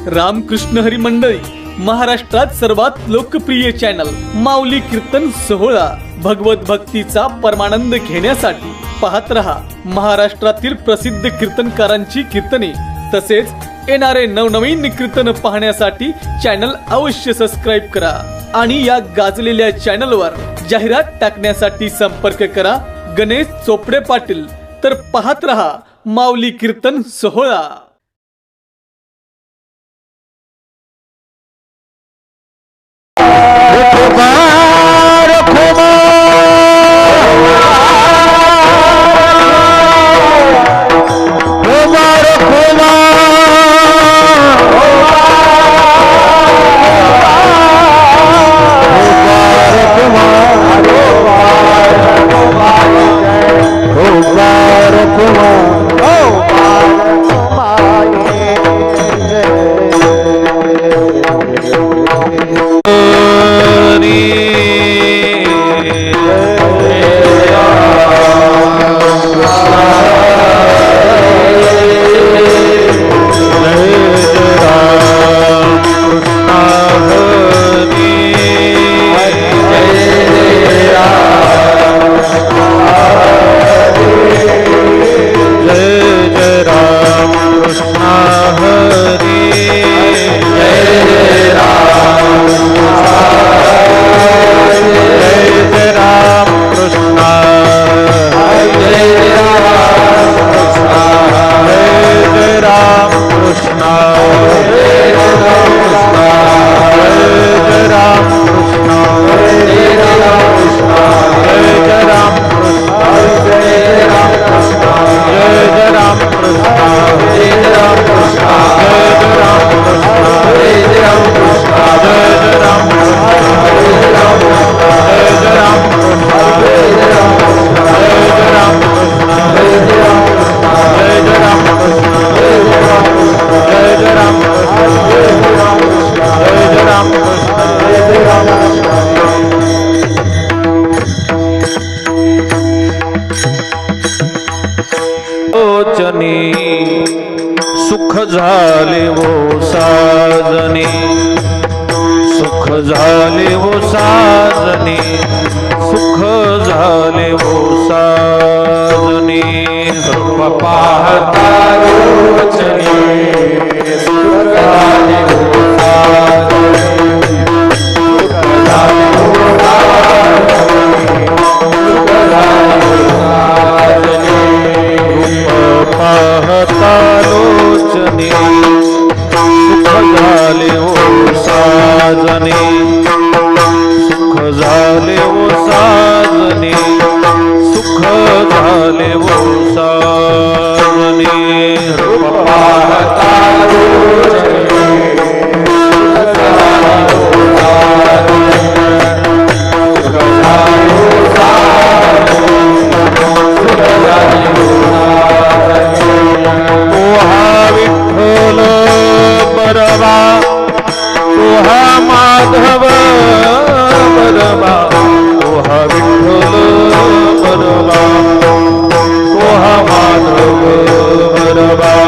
रामकृष्ण हरी मंडळी, महाराष्ट्रात सर्वात लोकप्रिय चॅनल माऊली कीर्तन सोहळा भगवत भक्तीचा परमानंद घेण्यासाठी पाहत रहा महाराष्ट्रातील प्रसिद्ध कीर्तनकारांची कीर्तने। तसेच येणारे नवनवीन कीर्तन पाहण्यासाठी चॅनल अवश्य सबस्क्राइब करा आणि या गाजलेल्या चॅनलवर जाहिरात टाकण्यासाठी संपर्क करा गणेश चोपडे पाटील। तर पाहत रहा माऊली कीर्तन सोहळा। सुख झाले वो साजने, सुख झाले वो साजने, सुख झाले वो साजने। रूप पाहता रोचने, सुख झाले वो साजने, सुख झाले वो साजने, सुख झाले वो साजने। रूप पाहता लोचने, सुख झाले वो साजने, सुख झाले वो साजने, सुख झाले वो साजने। रूप पाहता लोचने, सुख झाले वो साजने, सुख झाले वो साजने, सुख झाले वो साजने। तोहा विठ्ठल बरवा, तोहा माधव बरवा, तोहा विठ्ठल बरवा, तोहा माधव बरवा।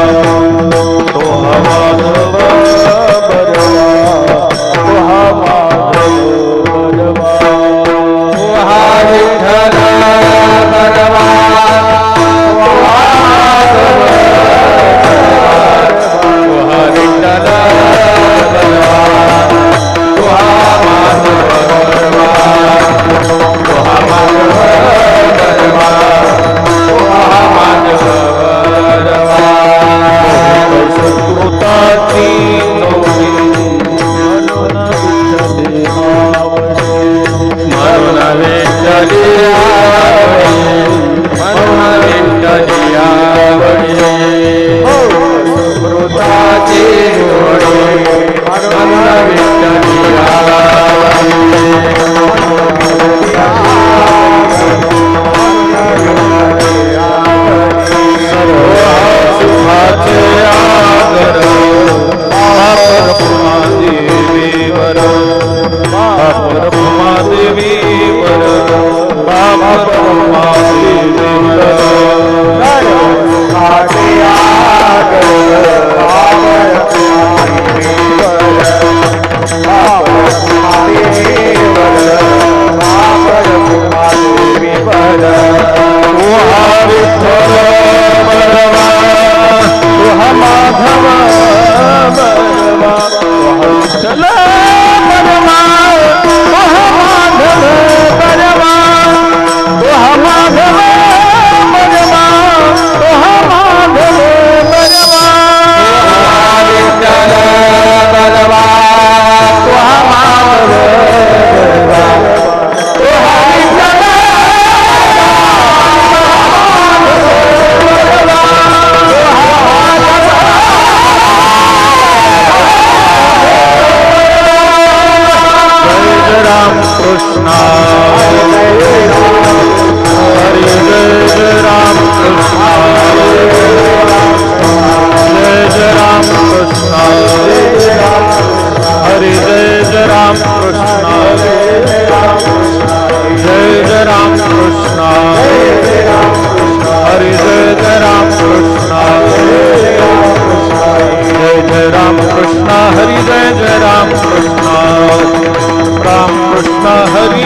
कृष्ण हरी जय जय राम कृष्ण हरी राम कृष्ण हरे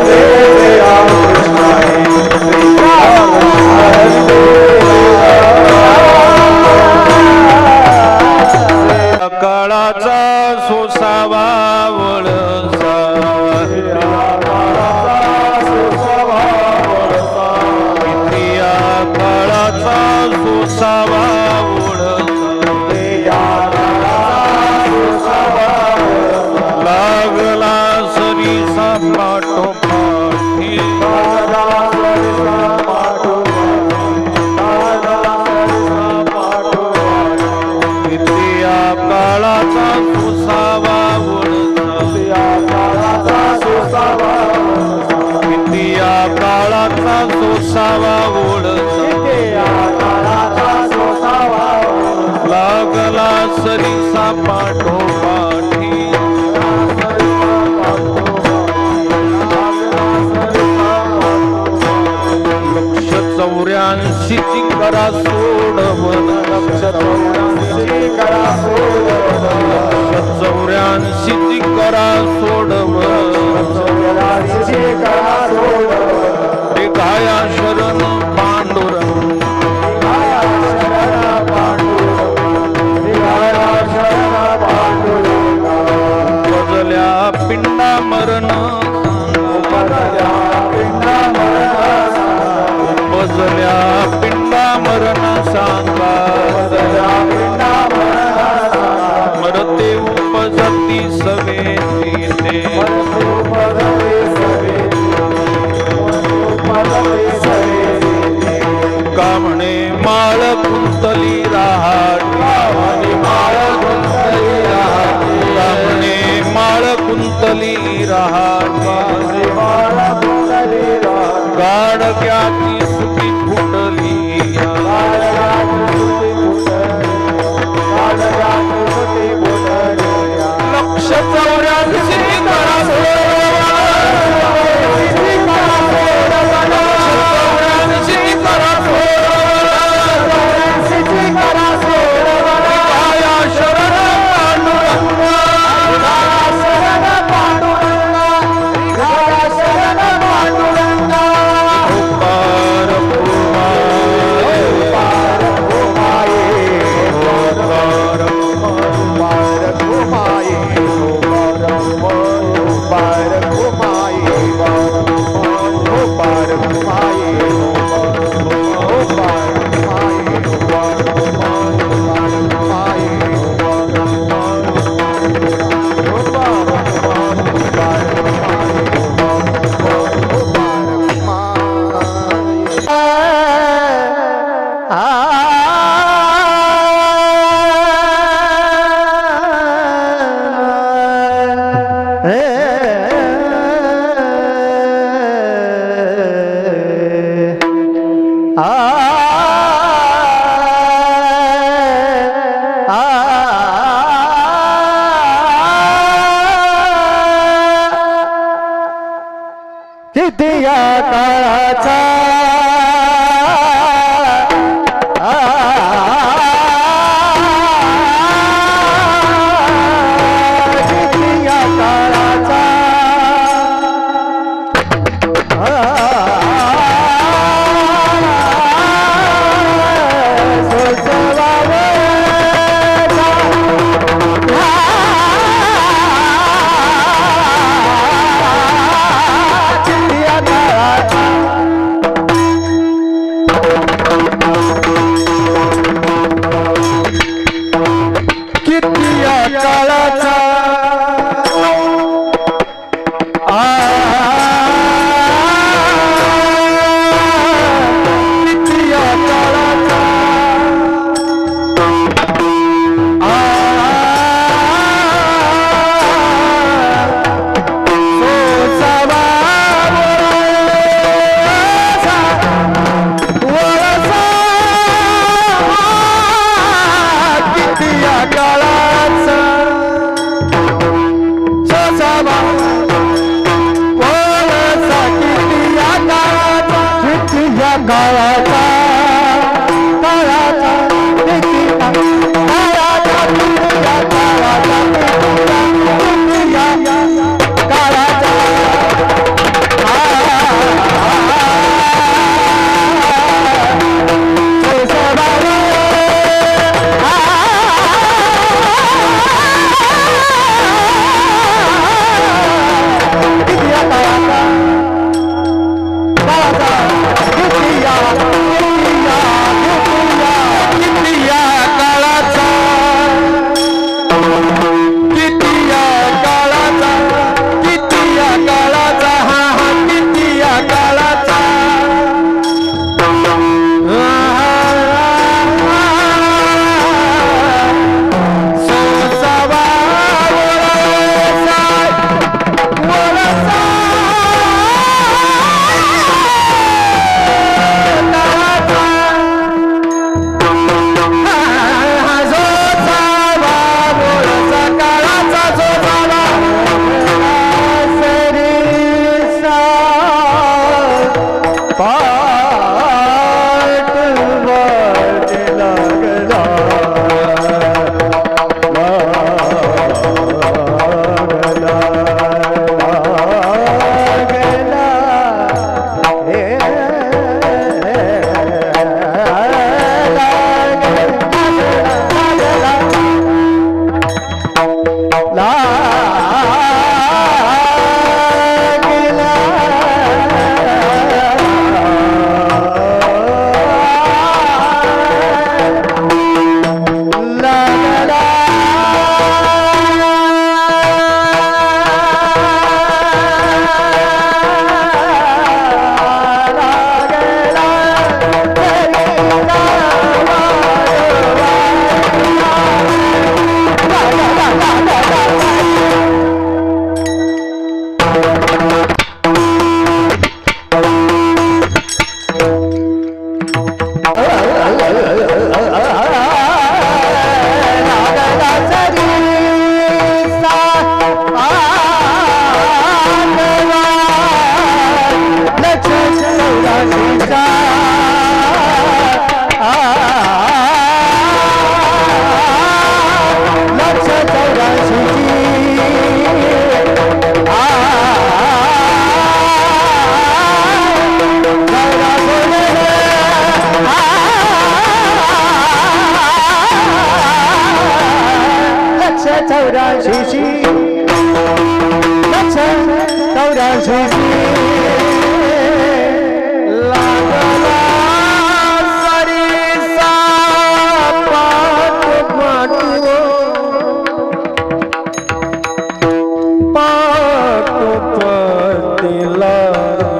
जय राम कृष्ण काळाचा सोसावा वळसा या काळाचा सोसावा लागला सरीसा पाठोपाठी या काळाचा सोसावा वळसा या काळाचा सोसावा लागला सरीसा पाठोपाठी लक्ष 84 करा सोडवन लक्ष 84 करा सोडवन ते गाया शरण पांडुरंग बजल्या पिंडा मरण बजल्या पिंडा मरण सांगा मरते उपजती सवेतीने का म्हणे माळ कुंतली राहाटी का म्हणे माळ कुंतली राहाटी गाडग्याची सुटी फुटली लक्ष 84 करा दिया काळाचा दिया काळाचा काळाचा काळाचा चौऱ्याऐंशी 84 लागला सरीसा पाट पाटी लागला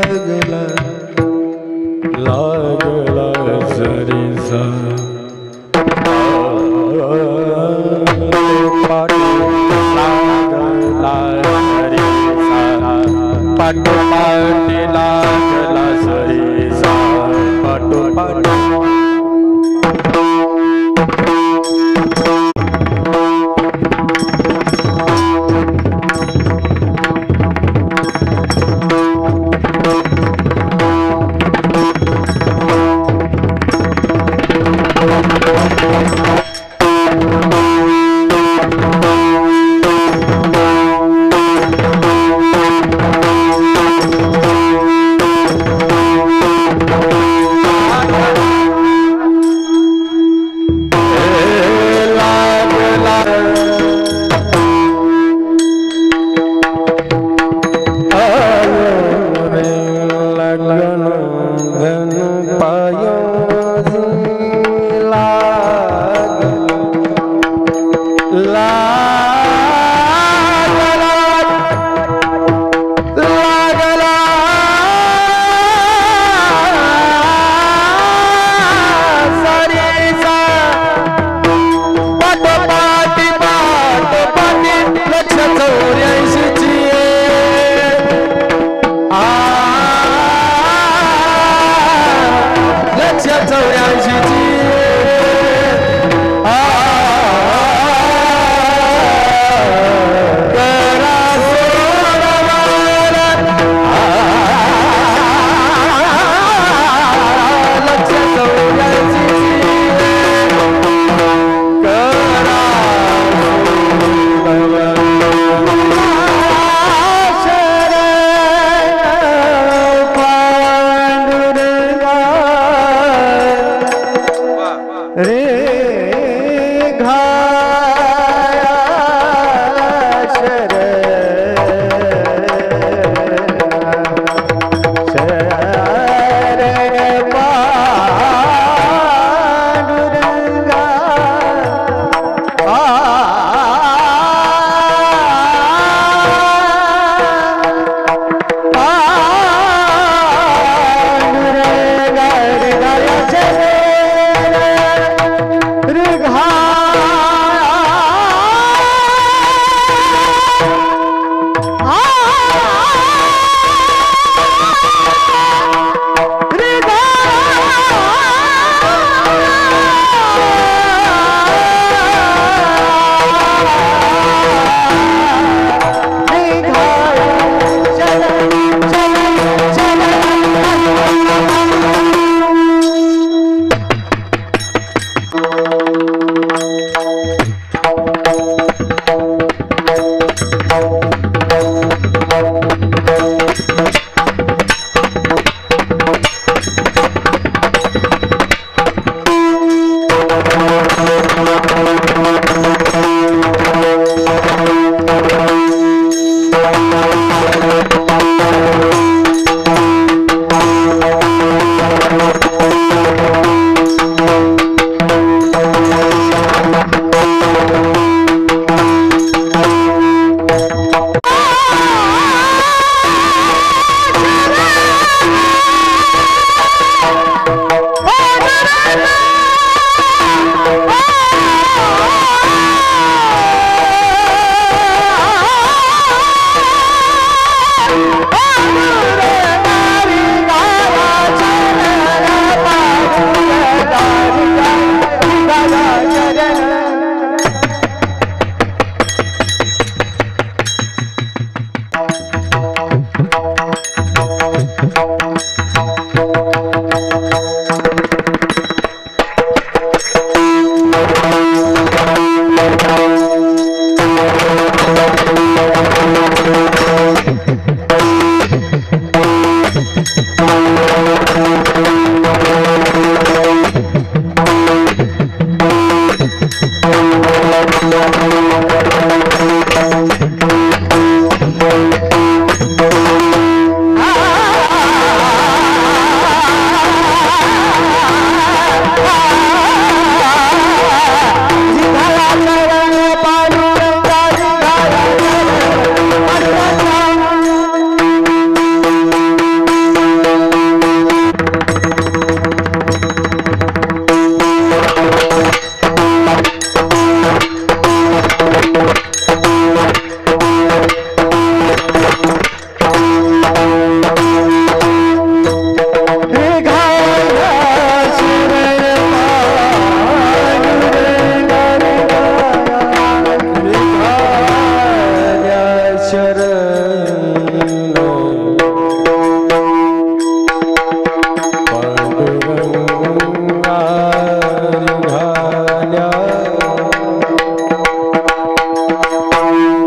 लागला लागला सरीसा पाटी लागला सरीसा पाटो पाटी लागला सरीसा पाटो पाटी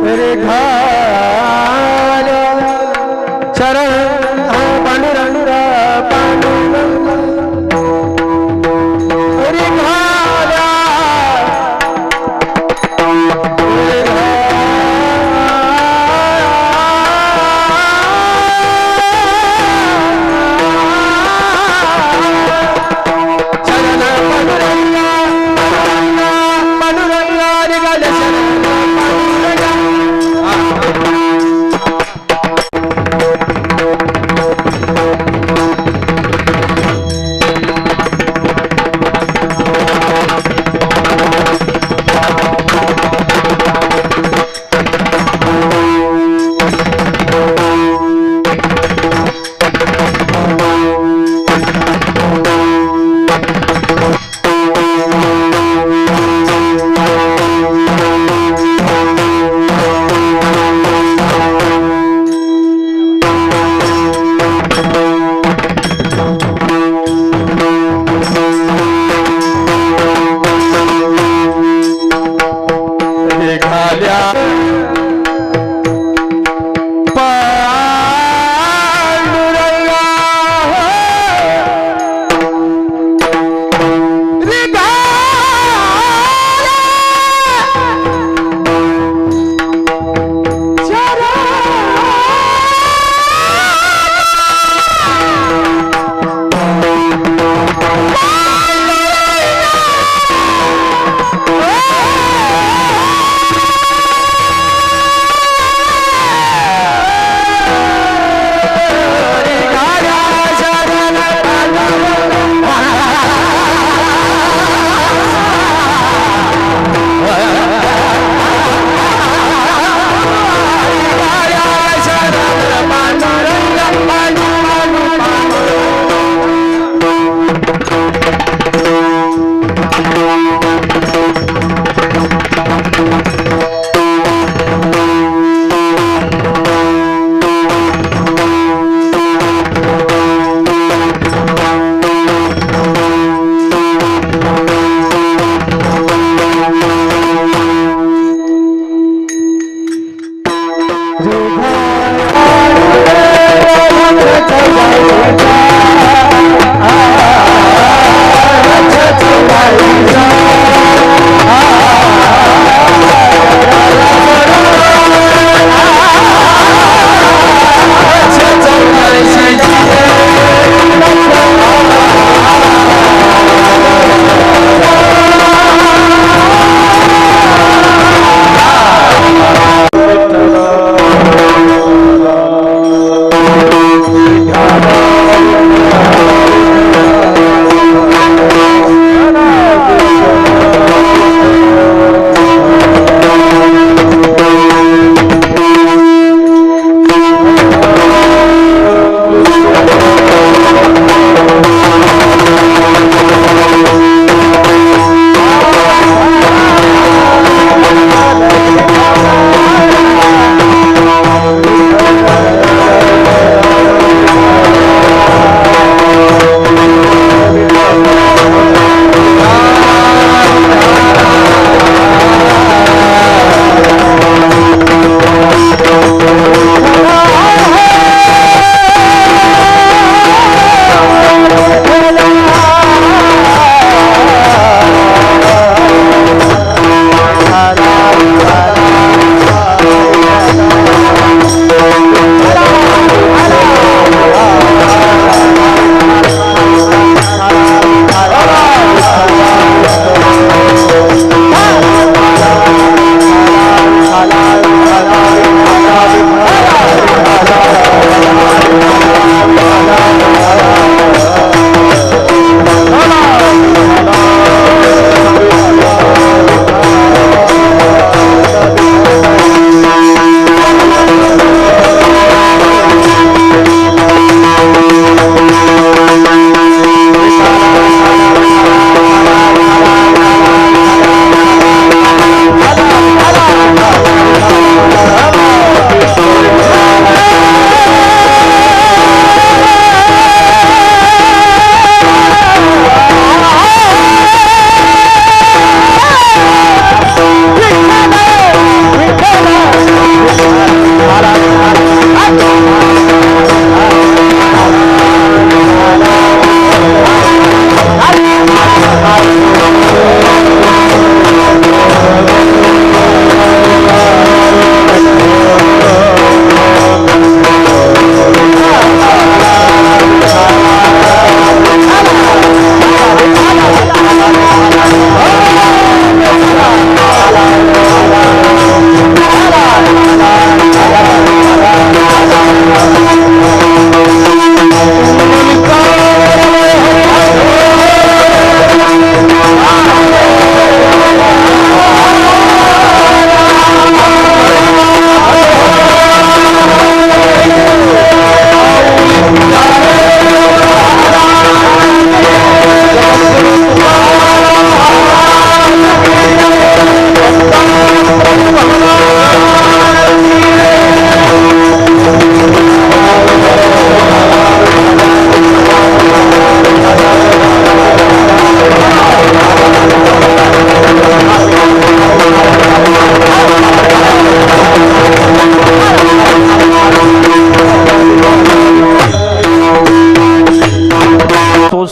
रे घाल चरण पांडुरंग पांडुरंग रे घाल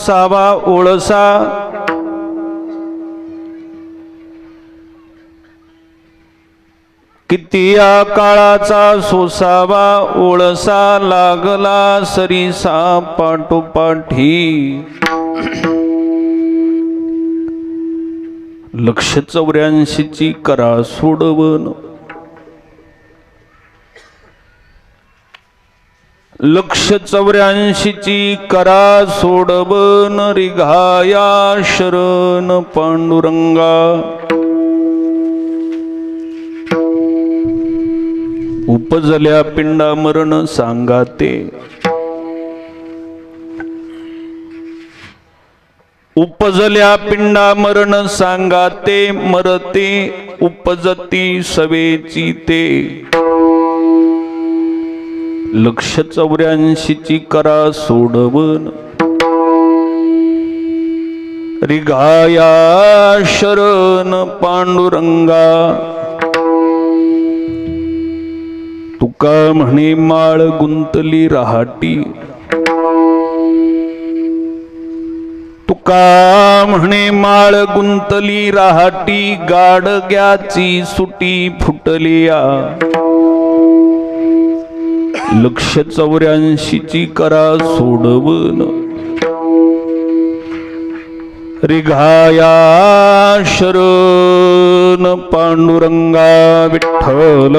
सोसावा ओळसा किती या काळाचा सोसावा ओळसा लागला सरीसा पाठोपाठी 184ची करा सोडवन 184ची करा सोडवन रिघाया शरण पांडुरंगा उपजल्या पिंडा मरण सांगाते उपजल्या पिंडा मरण सांगाते मरते उपजती सवेची ते 184ची करा सोडवन रिघाया शरण पांडुरंगा तुका म्हणे माळ गुंतली रहाटी तुका म्हणे माळ गुंतली रहाटी गाडग्याची सुटी फुटलिया 184ची करा सोडवन रिघाया शरण पांडुरंगा विठ्ठल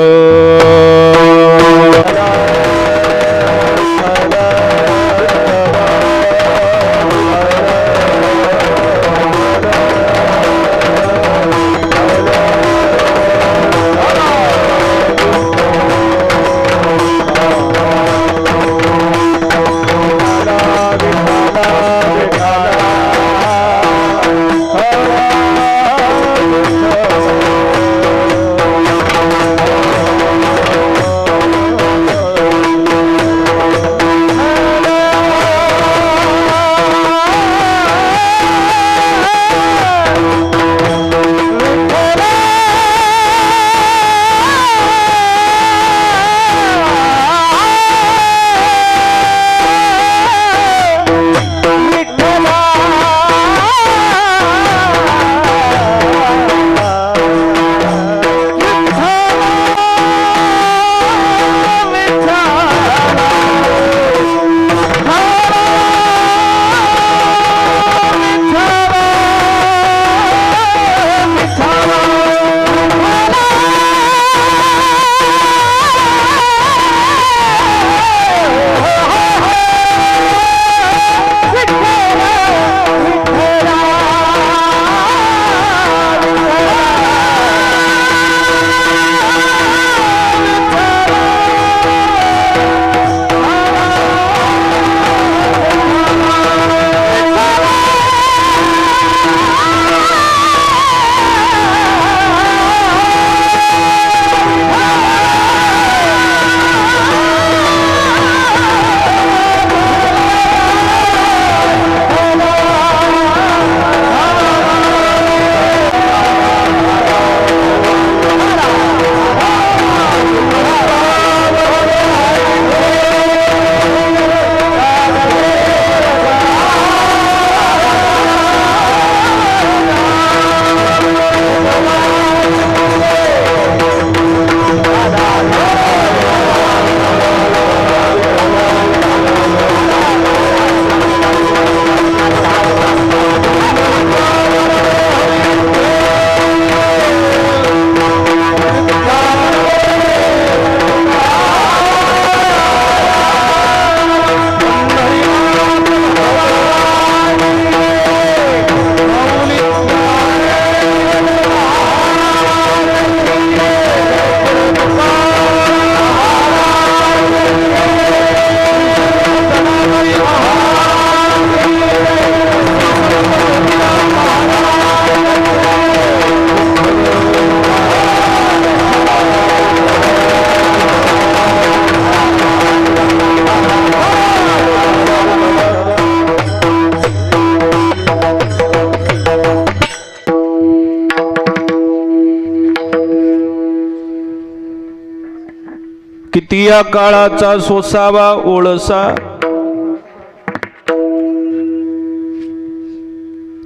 किती या काळाचा सोसावा ओळसा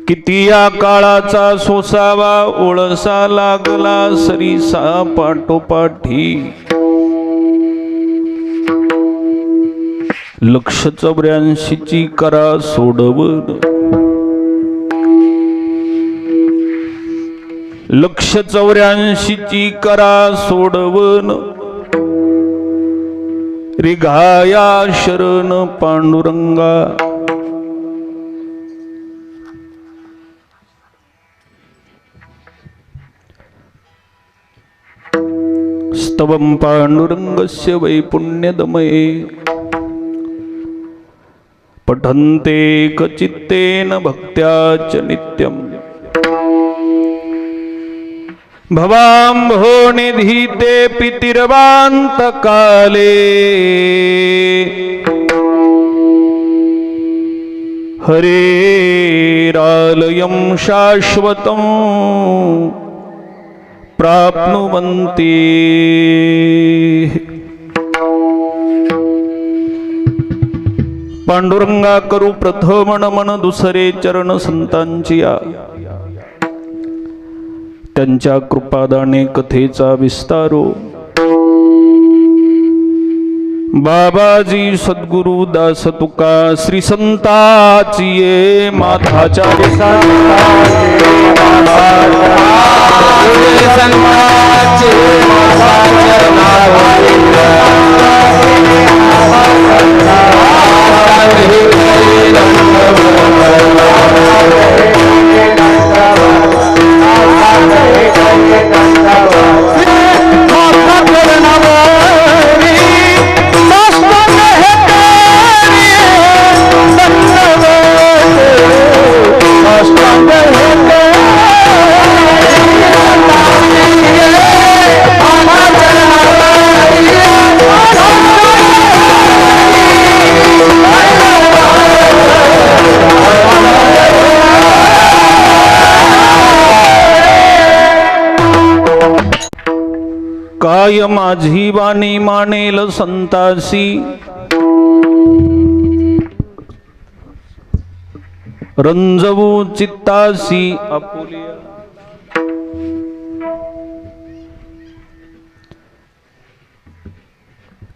किती या काळाचा सोसावा ओळसा लागला सरीसा पाठोपाठी 184ची करा सोडवन 184ची करा सोडवन रिघाया शरण पांडुरंगा स्तवं पांडुरंगस्य वै पुण्यदमये पठन्ते कचित्तेन भक्त्या च नित्यम् भवाम्भो निधीते पितिर्वान्तकाले हरेरालयं शाश्वतं प्राप्नुवन्ति पांडुरंगा करू प्रथम नमन दुसरे चरण संतांची या त्यांच्या कृपादाने कथेचा विस्तारो बाबाजी सद्गुरु दास तुका श्री संताची ये माताच्या काय माझी वाणी मानेल संतासी रंजवू चित्तासी आपुलिया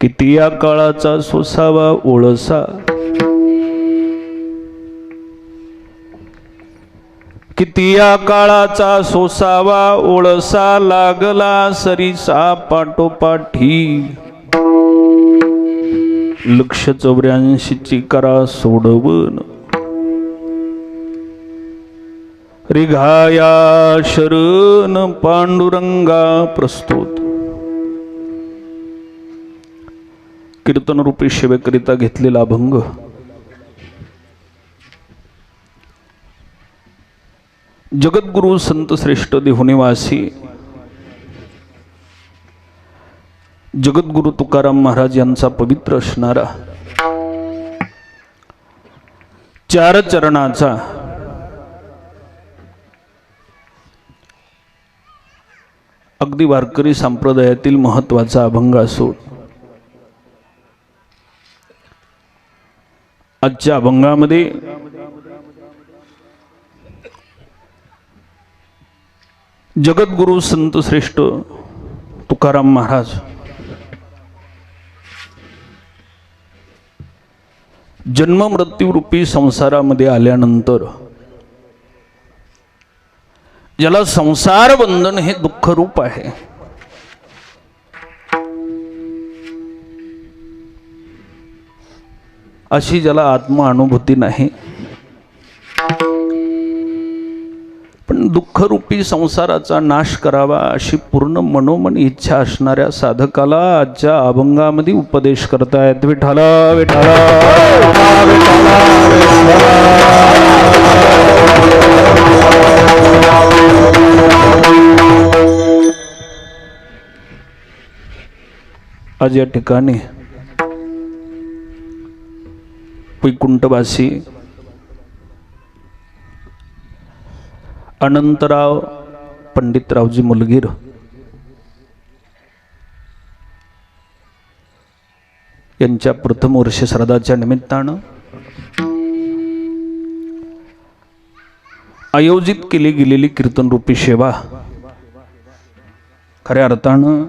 किती या काळाचा सोसावा ओळसा किती या काळाचा सोसावा ओळसा लागला सरीसा पाठोपाठी 184ची करा सोडवन रिघाया शरण पांडुरंगा प्रस्तुत कीर्तन रूपी सेवेकरिता घेतलेला अभंग जगद्गुरु संत श्रेष्ठ देहुनिवासी जगद्गुरु तुकाराम महाराज यांचा पवित्र असणारा 4 चरणाचा अगदी वारकरी संप्रदायातील महत्वाचा अभंग असून आजच्या अभंगामध्ये जगद्गुरु संत श्रेष्ठ तुकाराम महाराज जन्म मृत्यू रूपी संसारामध्ये आल्यानंतर ज्याला संसार बंधन हे दुःख रूप आहे अशी ज्याला आत्मा अनुभूती नाही पण दुःखरूपी संसाराचा नाश करावा अशी पूर्ण मनोमन इच्छा असणाऱ्या साधकाला आजच्या अभंगामध्ये उपदेश करतायत विठाला विठाला आज या ठिकाणी वैकुंठवासी अनंतराव पंडितरावजी मुलगीर यांच्या प्रथम वर्ष श्राद्धाच्या निमित्तानं आयोजित केली गेलेली कीर्तनरूपी सेवा खऱ्या अर्थानं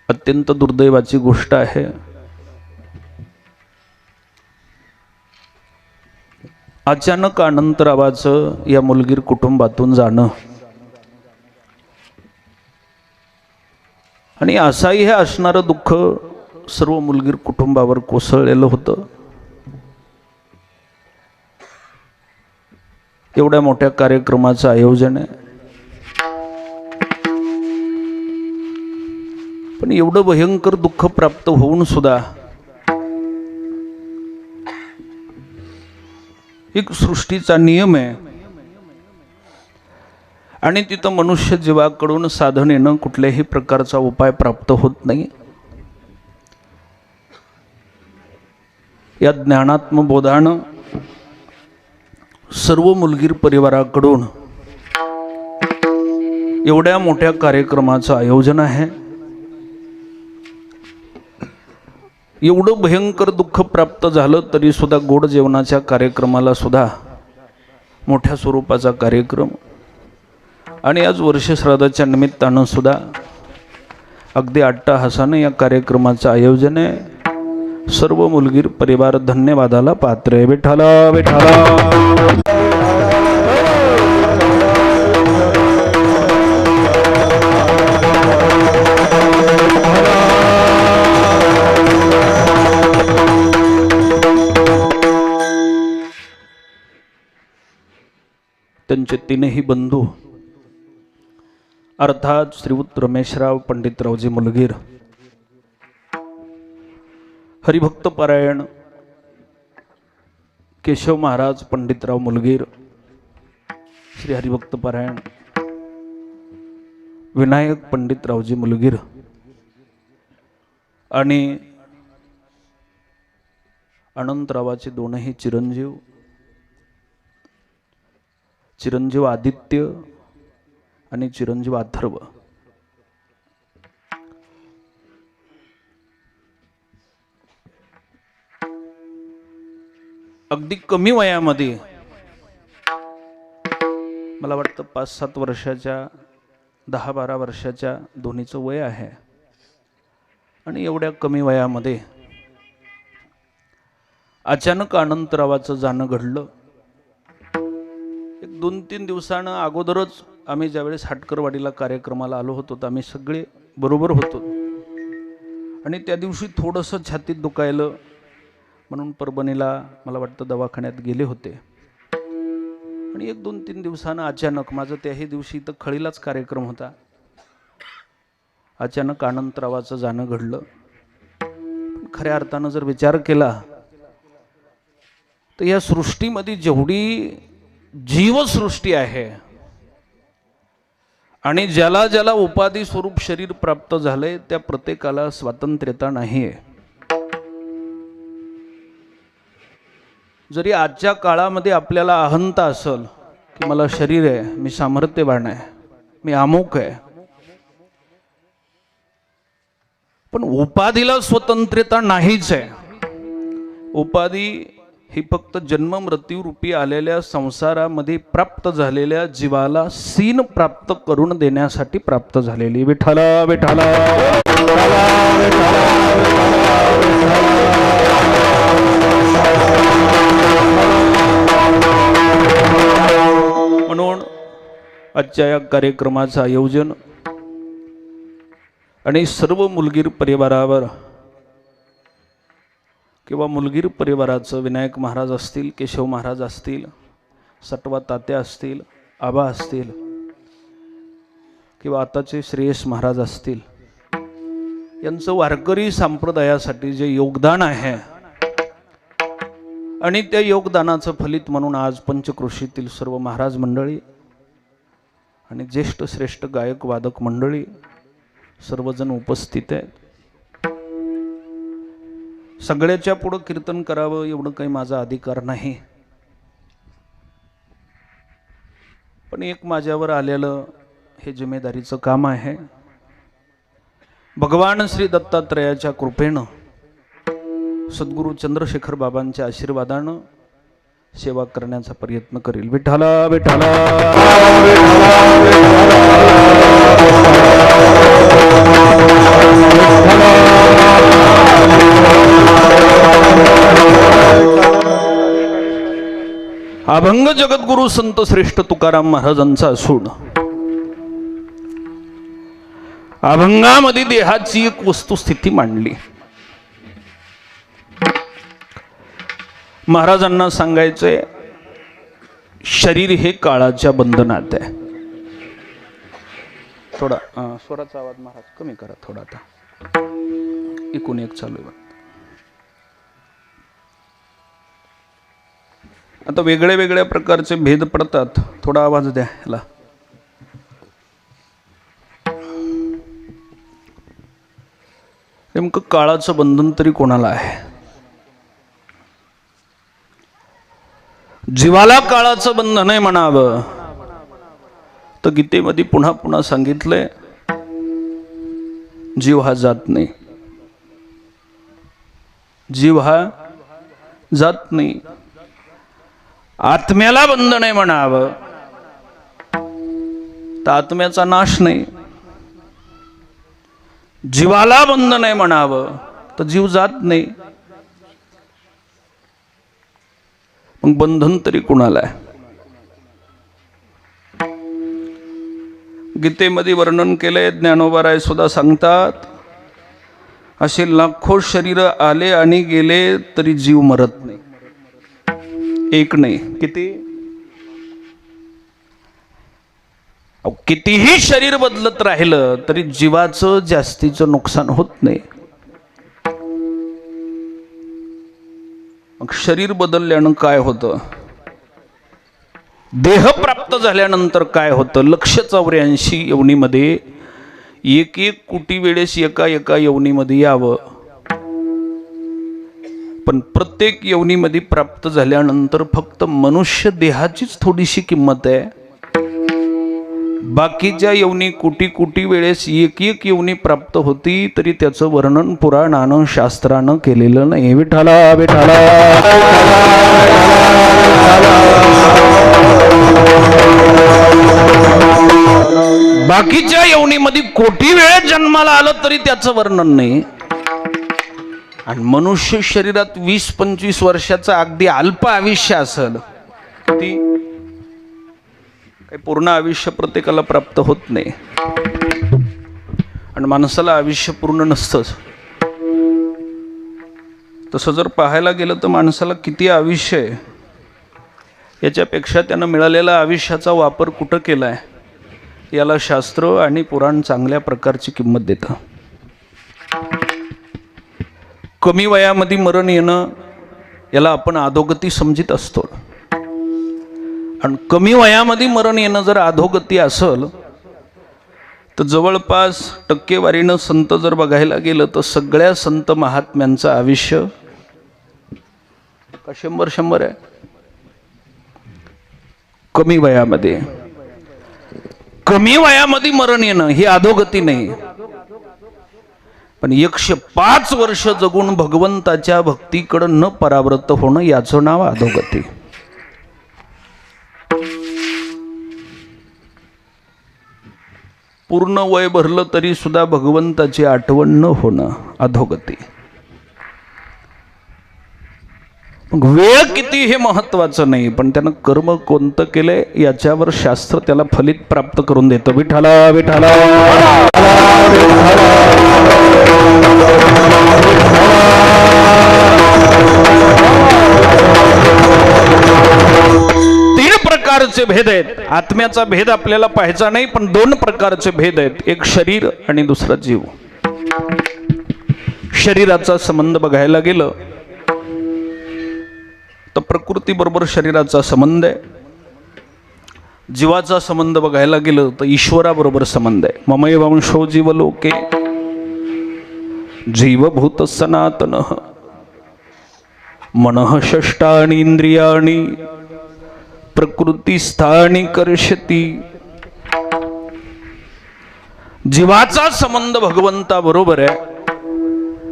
अत्यंत दुर्दैवाची गोष्ट आहे. अचानक अनंतरावाचं या मुलगीर कुटुंबातून जाणं आणि असाही हे असणारं दुःख सर्व मुलगीर कुटुंबावर कोसळलेलं होतं. एवढ्या मोठ्या कार्यक्रमाचं आयोजन आहे, पण एवढं भयंकर दुःख प्राप्त होऊन सुद्धा एक सृष्टीचा नियम आहे आणि तिथं मनुष्य जीवाकडून साधनेनं कुठल्याही प्रकारचा उपाय प्राप्त होत नाही. या ज्ञानात्मबोधानं सर्व मुलगीर परिवाराकडून एवढ्या मोठ्या कार्यक्रमाचं आयोजन आहे. एवढं भयंकर दुःख प्राप्त झालं तरी सुद्धा गोड जेवणाच्या कार्यक्रमाला सुद्धा मोठ्या स्वरूपाचा कार्यक्रम आणि आज वर्षश्राद्धाच्या निमित्तानं सुद्धा अगदी अट्टाहासानं या कार्यक्रमाचं आयोजन आहे. सर्व मुलगीर परिवार धन्यवादाला पात्र आहे. विठ्ठला विठ्ठला. त्यांचे तीनही बंधू अर्थात श्रीयुत रमेशराव पंडितरावजी मुलगीर, हरिभक्त पारायण केशव महाराज पंडितराव मुलगीर, श्री हरिभक्त पारायण विनायक पंडितरावजी मुलगीर आणि अनंतरावाचे दोनही चिरंजीव आदित्य आणि चिरंजीव अथर्व. अगदी कमी वयामध्ये, मला वाटतं 5-7 वर्षाच्या 10-12 वर्षाच्या दोन्हीचं वय आहे आणि एवढ्या कमी वयामध्ये अचानक अनंतरावाचं जाणं घडलं. एक 2-3 दिवसानं अगोदरच आम्ही ज्यावेळेस हाटकरवाडीला कार्यक्रमाला आलो होतो तर आम्ही सगळे बरोबर होतो आणि त्या दिवशी थोडंसं छातीत दुखायलं म्हणून परभणीला मला वाटतं दवाखान्यात गेले होते आणि 1-2-3 दिवसानं अचानक माझं त्याही दिवशी इथं खळीलाच कार्यक्रम होता. अचानक अनंतरावाचं जाणं घडलं. खऱ्या अर्थानं जर विचार केला तर या सृष्टीमध्ये जेवढी जीवसृष्टी आहे आणि ज्याला ज्याला उपाधी स्वरूप शरीर प्राप्त झालंय त्या प्रत्येकाला स्वातंत्र्यता नाहीये. जरी आजच्या काळामध्ये आपल्याला अहंता असेल की मला शरीर आहे, मी सामर्थ्यवान आहे, मी अमुक आहे, पण उपाधीला स्वतंत्रता नाहीच आहे. उपाधी ही फक्त जन्म मृत्यू रूपी आलेल्या संसारामध्ये प्राप्त झालेल्या जीवाला सीन प्राप्त करून देण्यासाठी प्राप्त झालेली. विठ्ठला विठ्ठला. म्हणून आजच्या या कार्यक्रमाचं आयोजन आणि सर्व मुलगीर परिवारावर किंवा मुलगीर परिवाराचं विनायक महाराज असतील, केशव महाराज असतील, सटवा तात्या असतील, आबा असतील किंवा आताचे श्रेयस महाराज असतील, यांचं वारकरी संप्रदायासाठी जे योगदान आहे आणि त्या योगदानाचं फलित म्हणून आज पंचक्रोशीतील सर्व महाराज मंडळी आणि ज्येष्ठ श्रेष्ठ गायक वादक मंडळी सर्वजण उपस्थित आहेत. सगळ्याच्या पुढं कीर्तन करावं एवढं काही माझा अधिकार नाही, पण एक माझ्यावर आलेलं हे जिम्मेदारीचं काम आहे. भगवान श्री दत्तात्रयाच्या कृपेनं, सद्गुरू चंद्रशेखर बाबांच्या आशीर्वादानं सेवा करण्याचा प्रयत्न करेल. विठ्ठला विठ्ठला अभंग जगद्गुरु संत श्रेष्ठ तुकाराम महाराजांचा असून अभंगामध्ये देहाची एक वस्तुस्थिती मांडली. महाराजांना सांगायचंय शरीर हे काळाच्या बंधनात आहे. थोडा स्वराचा आवाज महाराज कमी करा थोडा. आता एकूण एक चालू आहे. आता वेगळ्या वेगळ्या प्रकारचे भेद पडतात. थोडा आवाज द्या ह्याला. नेमकं काळाचं बंधन तरी कोणाला आहे? जीवाला काळाचं बंधन आहे म्हणावं तर गीतेमध्ये पुन्हा पुन्हा सांगितलंय जीव हा जात नाही. जीव हा जात नाही. आत्म्याला बंधन आहे म्हणावं तर आत्म्याचा नाश नाही. जीवाला बंधन आहे म्हणावं तर जीव जात नाही. मग बंधन तरी कुणाला आहे? गीतेमध्ये वर्णन केलंय. ज्ञानोबा सुद्धा सांगतात असे लाखो शरीर आले आणि गेले तरी जीव मरत नाही. एक नाही किती कितीही शरीर बदलत राहिलं तरी जीवाचं जास्तीचं नुकसान होत नाही. मग शरीर बदलल्यानं काय होतं? देह प्राप्त झाल्यानंतर काय होतं? 184 योनीमध्ये एक एक कोटी वेळेस एका एका योनीमध्ये यावं. पण प्रत्येक योनीमध्ये प्राप्त झाल्यानंतर फक्त मनुष्य देहाचीच थोडीशी किंमत आहे. बाकीच्या योनी कोटी कोटी वेळेस एक एक योनी प्राप्त होती तरी त्याचं वर्णन पुराणानं शास्त्रानं केलेलं नाही. विठ्ठला विठ्ठला बाकीच्या योनीमध्ये कोटी वेळेस जन्माला आलं तरी त्याचं वर्णन नाही. आणि मनुष्य शरीरात 20-25 वर्षाचं अगदी अल्प आयुष्य असेल ती काही पूर्ण आयुष्य प्रत्येकाला प्राप्त होत नाही. आणि माणसाला आयुष्य पूर्ण नसतंच. तसं जर पाहायला गेलं तर माणसाला किती आयुष्य आहे याच्यापेक्षा त्यानं मिळालेला आयुष्याचा वापर कुठं केलाय याला शास्त्र आणि पुराण चांगल्या प्रकारची किंमत देतं. कमी वयामध्ये मरण येणं याला आपण अधोगती समजित असतो. आणि कमी वयामध्ये मरण येणं जर अधोगती असेल तर जवळपास टक्केवारीनं संत जर बघायला गेलं तर सगळ्या संत महात्म्यांचं आयुष्य 100 आहे. कमी वयामध्ये मरण येणं ही अधोगती नाही. पण 105 वर्ष जगून भगवंताच्या भक्तीकडं न परावृत्त होणं याचं नाव अधोगती. पूर्ण वय भरलं तरी सुद्धा भगवंताची आठवण न होणं अधोगती. मग वेळ किती हे महत्वाचं नाही, पण त्यानं कर्म कोणतं केलंय याच्यावर शास्त्र त्याला फलित प्राप्त करून देतं. विठ्ठला विठ्ठला तीन प्रकारचे भेद आहेत. आत्म्याचा भेद आपल्याला पाहायचा नाही, पण 2 प्रकारचे भेद आहेत. एक शरीर आणि दुसरा जीव. शरीराचा संबंध बघायला गेलं तर प्रकृती बरोबर शरीराचा संबंध आहे. जीवाचा संबंध बघायला गेलं तर ईश्वराबरोबर संबंध आहे. ममैव वंशो जीवलोके जीवभूत सनातनः मनः षष्ठानि इंद्रियाणि प्रकृती स्थानी कर्षती. जीवाचा संबंध भगवंता बरोबर आहे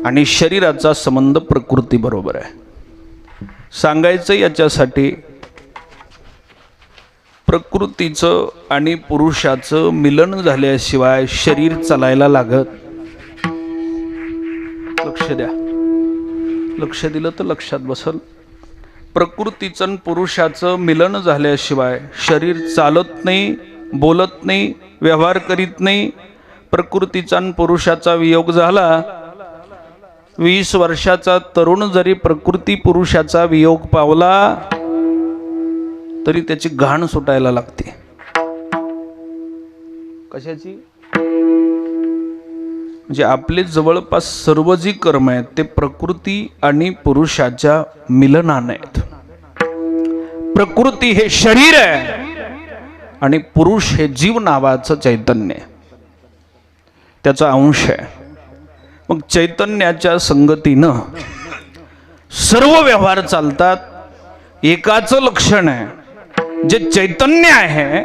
आणि शरीराचा संबंध प्रकृती बरोबर आहे. सांगायचं याच्यासाठी प्रकृतीचं आणि पुरुषाचं मिलन झाल्याशिवाय शरीर चालायला लागत. लक्ष द्या, लक्ष दिलं तर लक्षात बसल. प्रकृतीचं आणि पुरुषाचं मिलन झाल्याशिवाय शरीर चालत नाही, बोलत नाही, व्यवहार करीत नाही. प्रकृतीचा आणि पुरुषाचा वियोग झाला. 20 वर्षाचा तरुण जरी प्रकृती पुरुषाचा वियोग पावला तरी त्याची घाण सुटायला लागते. कशाची? म्हणजे आपले जवळपास सर्व जी कर्म आहेत ते प्रकृती आणि पुरुषाच्या मिलनाने आहेत. प्रकृती हे शरीर आहे आणि पुरुष हे जीव नावाचं चैतन्य आहे, त्याचा अंश आहे. मग चैतन्याच्या संगतीनं सर्व व्यवहार चालतात. एकाचं लक्षण आहे, जे चैतन्य आहे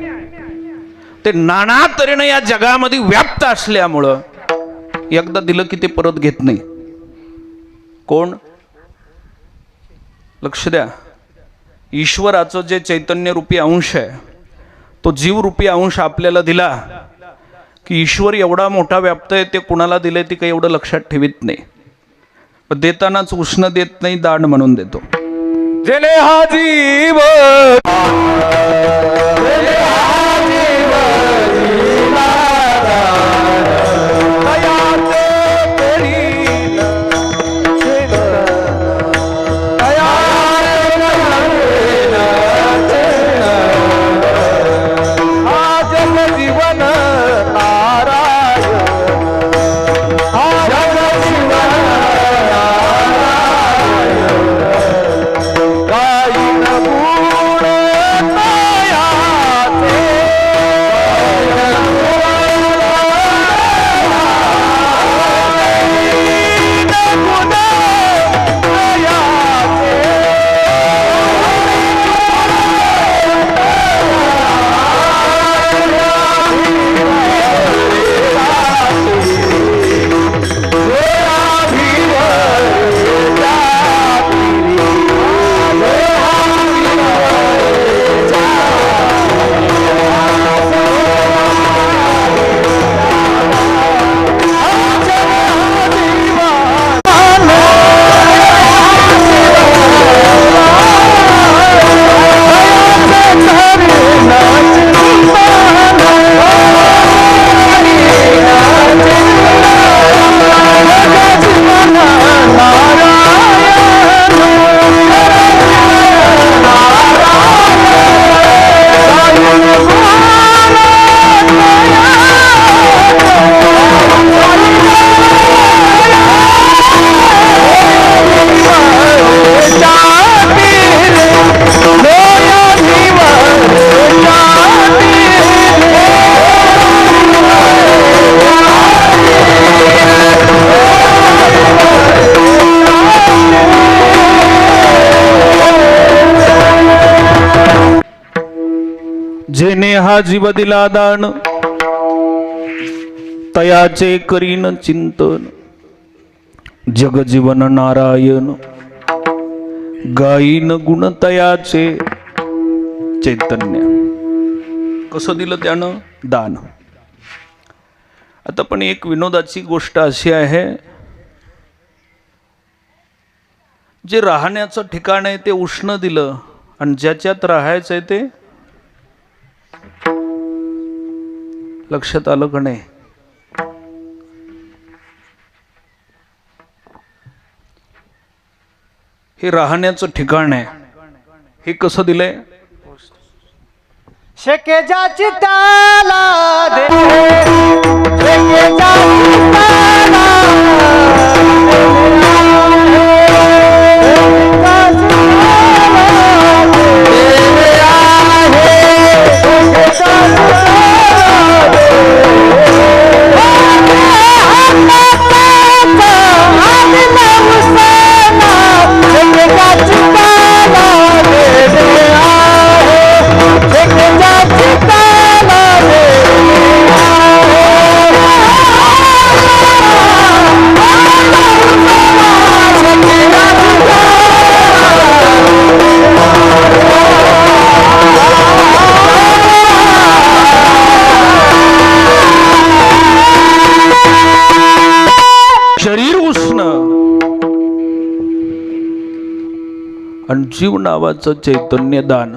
ते नाना तऱ्हेने या जगामध्ये व्याप्त असल्यामुळं एकदा दिलं की ते परत घेत नाही. कोण? लक्ष द्या. ईश्वराचं जे चैतन्य रूपी अंश आहे तो जीवरूपी अंश आपल्याला दिला की ईश्वर एवढा मोठा व्याप्त आहे, ते कुणाला दिले ते काही एवढं लक्षात ठेवीत नाही. पण देतानाच उष्ण देत नाही, दान म्हणून देतो. जेले हा जीव जेने हा जीव दिला दान, तयाचे करीन चिंतन. जगजीवन नारायण, गायीन गुण तयाचे चैतन्य. कसं दिलं त्यानं? दान. आता पण एक विनोदाची गोष्ट अशी आहे, जे राहण्याचं ठिकाण आहे ते उष्ण दिलं आणि ज्याच्यात राहायचंय ते लक्षात आलं का नाही? हे राहण्याचं ठिकाण आहे, हे कसं दिलंय? शेकेच्या चिताला दे, शेकेच्या चिताला आणि जीव नावाचं चैतन्य दान.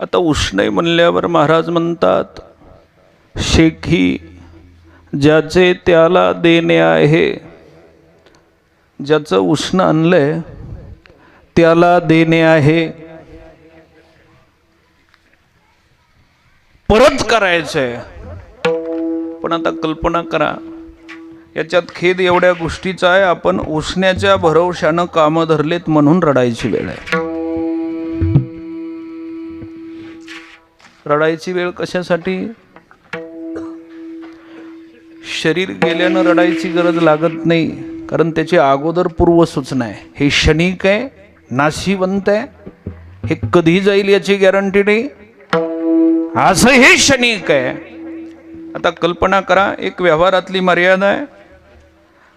आता उष्ण म्हणल्यावर महाराज म्हणतात, शेखी ज्याचे त्याला देणे आहे. ज्याचं उष्ण आणलंय त्याला देणे आहे, परत करायचंय. पण आता कल्पना करा, याच्यात खेद एवढ्या गोष्टीचा आहे, आपण उष्ण्याच्या भरवशानं कामं धरलेत म्हणून रडायची वेळ आहे. रडायची वेळ कशासाठी? शरीर गेल्यानं रडायची गरज लागत नाही, कारण त्याची अगोदर पूर्वसूचना आहे. हे क्षणिक आहे, नाशिवंत आहे, हे कधी जाईल याची गॅरंटी नाही. असं हे क्षणिक आहे. आता कल्पना करा, एक व्यवहारातली मर्यादा आहे.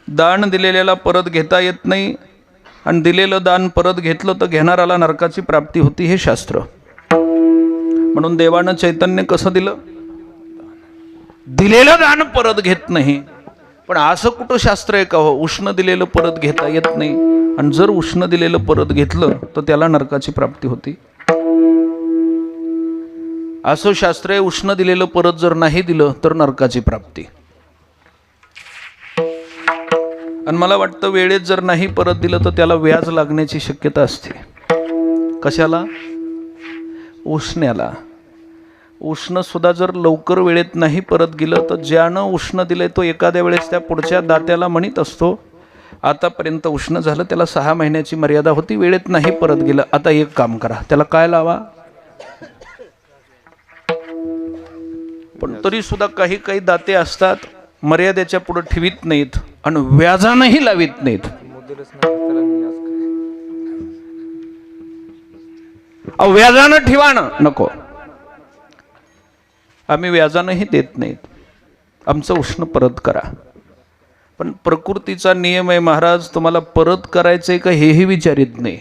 दान दिलेल्याला परत घेता येत नाही, आणि दिलेलं दान परत घेतलं तर घेणाराला नरकाची प्राप्ती होती, हे शास्त्र. म्हणून देवानं चैतन्य कसं दिलं? दिलेलं दान परत घेत नाही. पण असं कुठं शास्त्र आहे का हो, उष्ण दिलेलं परत घेता येत नाही, आणि जर उष्ण दिलेलं परत घेतलं तर त्याला नरकाची प्राप्ती होती? असं शास्त्र आहे, उष्ण दिलेलं परत जर नाही दिलं तर नरकाची प्राप्ती. आणि मला वाटतं वेळेत जर नाही परत दिलं तर त्याला व्याज लागण्याची शक्यता असते. कशाला? उष्ण्याला. उष्ण सुद्धा जर लवकर वेळेत नाही परत गेलं तर ज्यानं उष्ण दिलंय तो एखाद्या वेळेस त्या पुढच्या दात्याला म्हणत असतो, आतापर्यंत उष्ण झालं, त्याला 6 महिन्याची मर्यादा होती, वेळेत नाही परत गेलं, आता एक काम करा, त्याला काय लावा. पण तरी सुद्धा काही काही दाते असतात, मर्यादेच्या पुढे ठेवीत नाहीत आणि व्याजानंही लावित नाहीत. व्याजानं ठेवानं नको, आम्ही व्याजानंही देत नाहीत, आमचं उष्ण परत करा. पण प्रकृतीचा नियम आहे महाराज, तुम्हाला परत करायचंय का हेही विचारित नाही.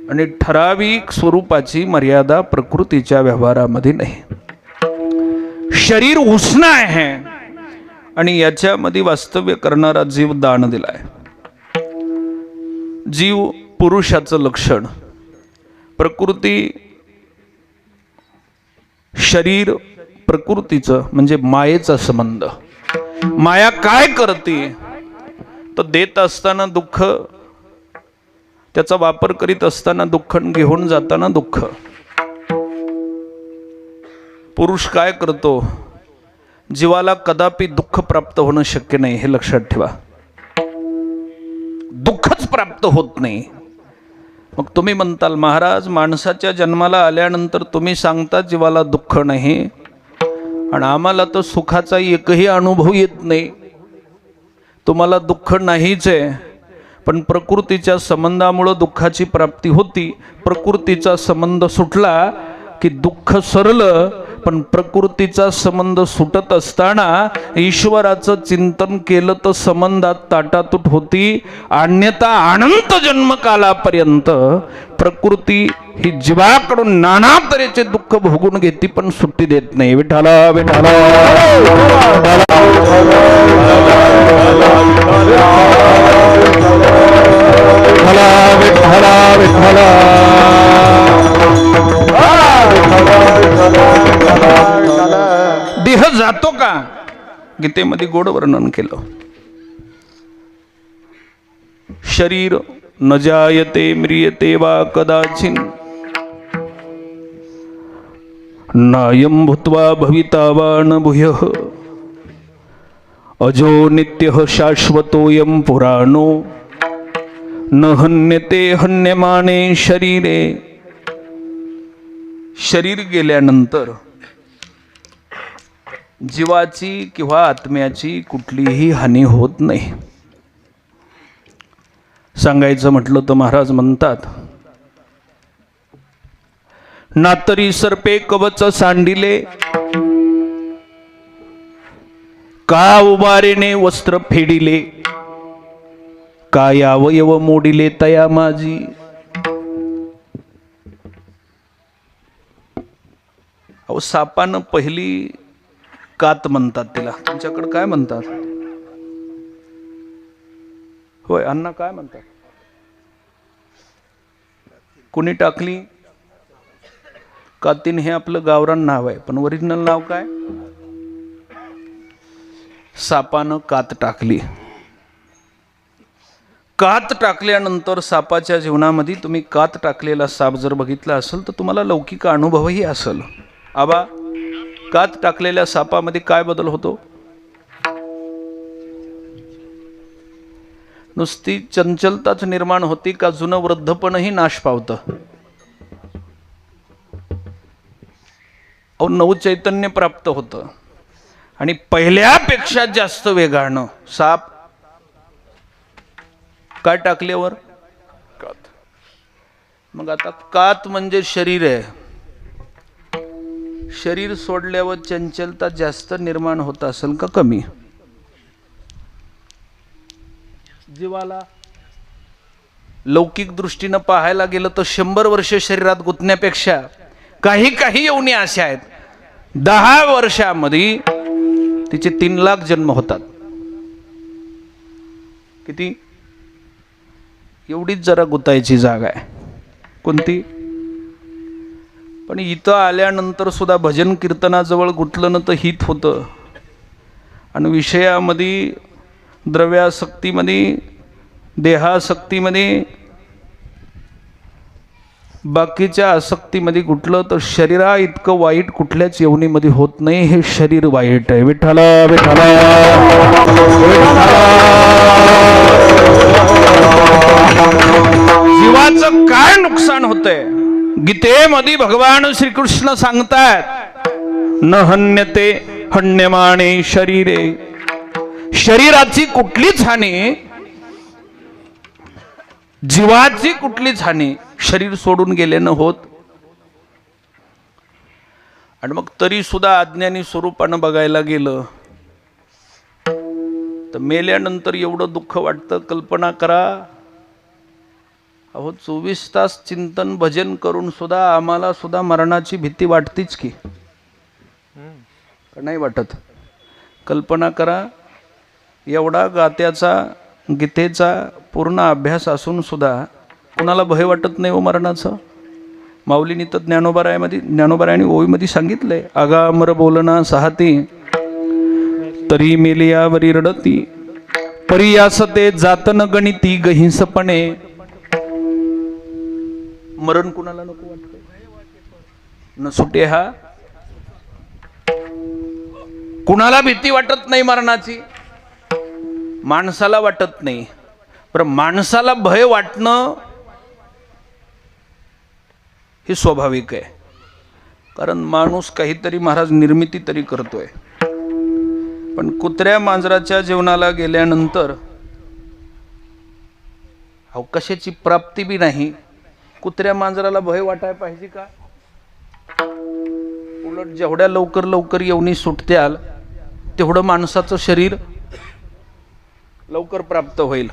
आणि ठराविक स्वरूपाची मर्यादा प्रकृतीच्या व्यवहारामध्ये नाही. शरीर उष्ण आहे आणि याच्यामध्ये वास्तव्य करणारा जीव दान दिलाय. जीव पुरुषाचं लक्षण, प्रकृती शरीर प्रकृतीचं म्हणजे मायेचा संबंध. माया काय करते तर देत असताना दुःख, त्याचा वापर करीत असताना दुःख, घेऊन जाताना दुःख. पुरुष काय करतो? जीवाला कदापि दुःख प्राप्त होणं शक्य नाही, हे लक्षात ठेवा. दुःखच प्राप्त होत नाही. मग तुम्ही म्हणताल महाराज, माणसाच्या जन्माला आल्यानंतर तुम्ही सांगता जीवाला दुःख नाही, आणि आम्हाला तर सुखाचा एकही अनुभव येत नाही. तुम्हाला दुःख नाहीच आहे, पण प्रकृतीच्या संबंधामुळे दुःखाची प्राप्ती होती. प्रकृतीचा संबंध सुटला की दुःख सरलं, पण प्रकृतीचा संबंध सुटत असताना ईश्वराचं चिंतन केलं तर संबंधात ताटातूट होती. अन्यथा अनंत जन्मकालापर्यंत प्रकृती ही जीवाकडून नाना तऱ्हेचे दुःख भोगून घेते, पण सुट्टी देत नाही. विठाला विठाला विठाला विठाला. देह जातो का? गीतेमध्ये गोड वर्णन केलं. शरीर न जायते म्रियते वा कदाचिन, नायं भूत्वा भविता वा न भूयः, अजो नित्यः शाश्वतोऽयं पुराणो, न हन्यते हन्यमाने शरीरे. शरीर गेल्यानंतर जीवाची किंवा आत्म्याची कुठलीही हानी होत नाही. सांगायचं म्हटलं तर महाराज म्हणतात, नातरी सर्पे कवच सांडिले, का उबारेने वस्त्र फेडिले, काय अवयव मोडिले तया माझी. अहो, सापानं पहिली कात म्हणतात तिला, तुमच्याकडे काय म्हणतात? होय अण्णा काय म्हणतात? कुणी टाकली? कातीन हे आपलं गावरान नाव आहे, पण ओरिजिनल नाव काय? सापानं कात टाकली. कात टाकल्यानंतर सापाच्या जीवनामध्ये तुम्ही कात टाकलेला साप जर बघितला असेल तर तुम्हाला लौकिक अनुभवही असेल. आबा, कात टाकलेल्या सापामध्ये काय बदल होतो? नुसती चंचलताच निर्माण होती का जुनं वृद्धपणही नाश पावतं? अहो, नवचैतन्य प्राप्त होतं आणि पहिल्यापेक्षा जास्त वेगानं साप काय टाकल्यावर कात. मग आता कात म्हणजे शरीर आहे. शरीर सोडल्यावर चंचलता जास्त निर्माण होत असेल का कमी? जीवाला लौकिक दृष्टीनं पाहायला गेलं तर 100 वर्ष शरीरात गुंतण्यापेक्षा काही योनी अशा आहेत 10 वर्षामध्ये तिचे 3 लाख जन्म होतात. किती? एवढीच जरा गुतायची जागा आहे. कोणती? पण इथं आल्यानंतर सुद्धा भजन कीर्तनाजवळ गुंतलं ना तर हित होतं आणि विषयामध्ये, द्रव्यासक्तीमध्ये, देहासक्तीमध्ये, बाकीच्या आसक्तीमध्ये गुंतलं तर शरीरा इतकं वाईट कुठल्याच योनीमध्ये होत नाही. हे शरीर वाईट आहे. विठ्ठला विठ्ठला जीवाचं काय नुकसान होतंय? गीतेमध्ये भगवान श्रीकृष्ण सांगतात, न हन्यते हन्यमाने शरीरे. शरीराची कुठलीच हानी, जीवाची कुठलीच हानी शरीर सोडून गेल्यानं होत. आणि मग तरी सुद्धा अज्ञानी स्वरूपानं बघायला गेलं तर मेल्यानंतर एवढं दुःख वाटतं. कल्पना करा, अहो 24 तास चिंतन भजन करून सुद्धा आम्हाला सुद्धा मरणाची भीती वाटतीच की नाही वाटत? कल्पना करा, एवढा गात्याचा गीतेचा पूर्ण अभ्यास असून सुद्धा कुणाला भय वाटत नाही हो मरणाचं. माऊलींनी तर ज्ञानोबारायाने ओवीमध्ये सांगितलंय, आगामर बोलना साहती तरी मेलियावरी रडती परियासते जातन गणिती गहिंसपणे. मरण कुणाला नको वाटतं? न सुटे हा कुणाला भीती वाटत नाही मरणाची? माणसाला वाटत नाही. पण माणसाला भय वाटणं हे स्वाभाविक आहे, कारण माणूस काहीतरी महाराज निर्मिती तरी करतोय. पण कुत्र्या मांजराच्या जीवनाला गेल्यानंतर अवकाशाची प्राप्ती बी नाही. कुत्र्या मांजराला भय वाटायला पाहिजे का? उलट जेवढ्या लवकर येवनी सुटत्याल तेवढं माणसाचं शरीर लवकर प्राप्त होईल.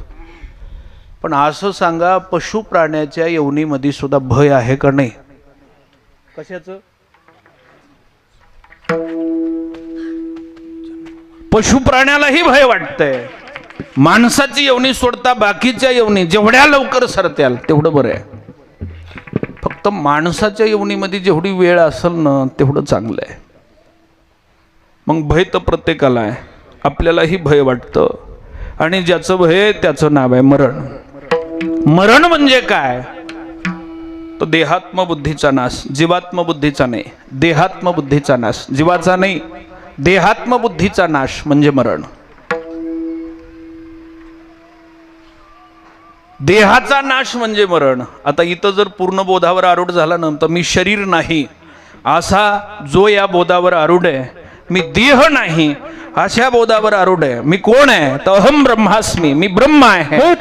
पण असं सांगा, पशु प्राण्याच्या योनीमध्ये सुद्धा भय आहे का नाही? कशाचं? पशु प्राण्यालाही भय वाटतंय. माणसाची योनी सोडता बाकीच्या योनी जेवढ्या लवकर सरत्याल तेवढं बरं आहे. फक्त माणसाच्या योनीमध्ये जेवढी वेळ असेल ना तेवढं चांगलं आहे. मग भय तर प्रत्येकाला आहे. आपल्यालाही भय वाटतं आणि ज्याचं भय त्याचं नाव आहे मरण. मरण म्हणजे काय? तो देहात्मबुद्धीचा नाश, जीवात्मबुद्धीचा नाही. देहात्मबुद्धीचा नाश, जीवाचा नाही. देहात्मबुद्धीचा नाश म्हणजे मरण. देहाचा नाश म्हणजे मरण. आता इथं जर पूर्ण बोधावर आरूढ झाला ना तर मी शरीर नाही असा जो या बोधावर आरूढ आहे, मी देह नाही अशा बोधावर आरूढ आहे. मी कोण आहे? तर अहम ब्रह्मास्मी, मी ब्रह्म आहे.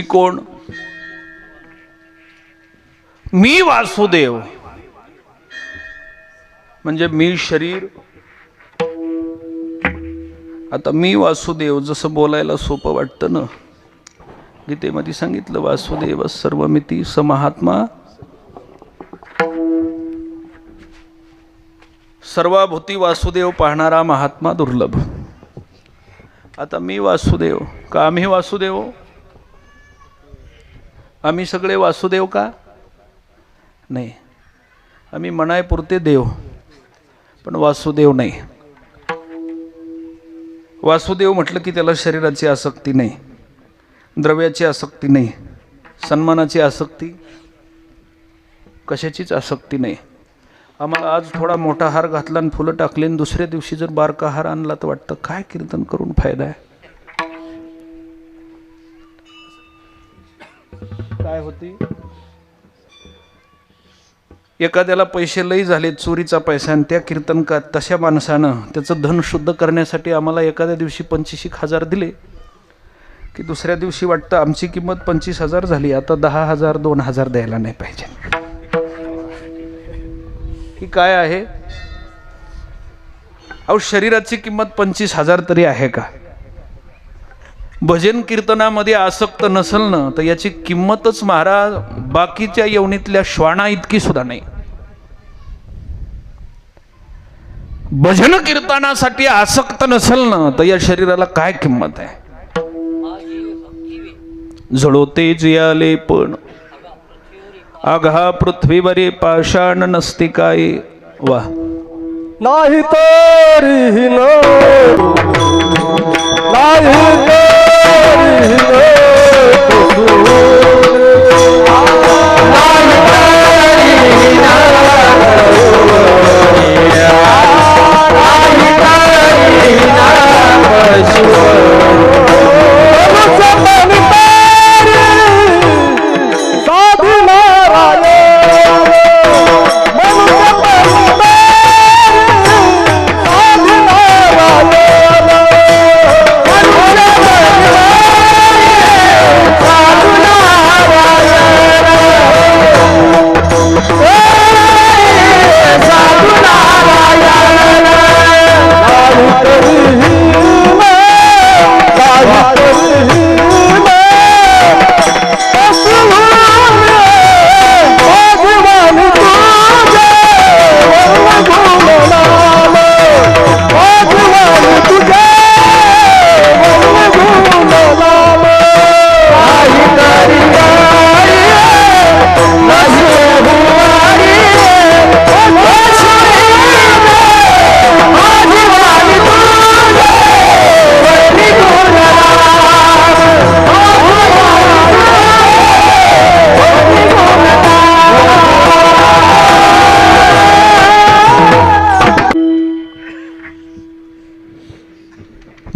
कोण? मी वासुदेव म्हणजे मी शरीर. आता मी वासुदेव जसं बोलायला सोपं वाटतं ना, गीतेमध्ये सांगितलं वासुदेव सर्वमिती समहात्मा, सर्वाभूती वासुदेव पाहणारा महात्मा दुर्लभ. आता मी वासुदेव का आम्ही वासुदेव? आम्ही सगळे वासुदेव का? नाही, आम्ही मनायपुरते देव, पण वासुदेव नाही. वासुदेव म्हटलं की त्याला शरीराची आसक्ती नाही, द्रव्याची आसक्ती नाही, सन्मानाची आसक्ती, कशाचीच आसक्ती नाही. आम्हाला आज थोडा मोठा हार घातला आणि फुलं टाकले आणि दुसऱ्या दिवशी जर बारका हार आणला तर वाटतं काय कीर्तन करून फायदा आहे. काय होती? एखाद्याला पैसे लई झाले, चोरीचा पैसा, आणि त्या कीर्तन का तशा माणसानं त्याचं धन शुद्ध करण्यासाठी आम्हाला एखाद्या दिवशी 25,000 दिले की दुसऱ्या दिवशी वाटतं आमची किंमत 25,000 झाली, आता 10,000 2,000 द्यायला नाही पाहिजे. ही काय आहे? अहो शरीराची किंमत 25,000 तरी आहे का? भजन कीर्तनामध्ये आसक्त नसल ना तर याची किंमतच महाराज बाकीच्या यवनीतल्या श्वाना इतकी सुद्धा नाही. भजन कीर्तनासाठी आसक्त नसल ना तर या शरीराला काय किंमत आहे? जळोते जियाले पण आघा पृथ्वीवरे पाषाण नसते काय. वा. नाही तरी नो, नाही तरी नो,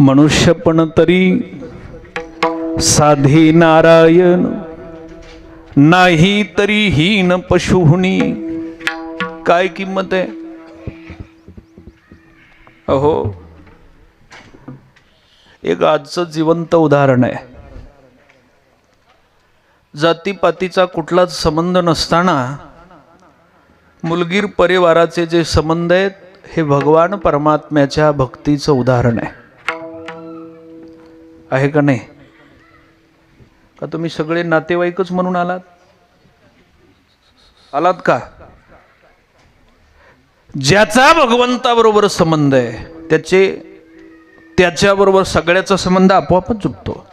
मनुष्यपण तरी साधे नारायण, नाही तरी हीन पशुहुनी. काय किंमत आहे? अहो एक आजचं जिवंत उदाहरण आहे. जातीपातीचा कुठलाच संबंध नसताना मुलगीर परिवाराचे जे संबंध आहेत हे भगवान परमात्म्याच्या भक्तीचं उदाहरण आहे का नाही? का तुम्ही सगळे नातेवाईकच म्हणून आलात का? ज्याचा भगवंताबरोबर संबंध आहे त्याच्याबरोबर सगळ्याचा संबंध आपोआपच जुटतो.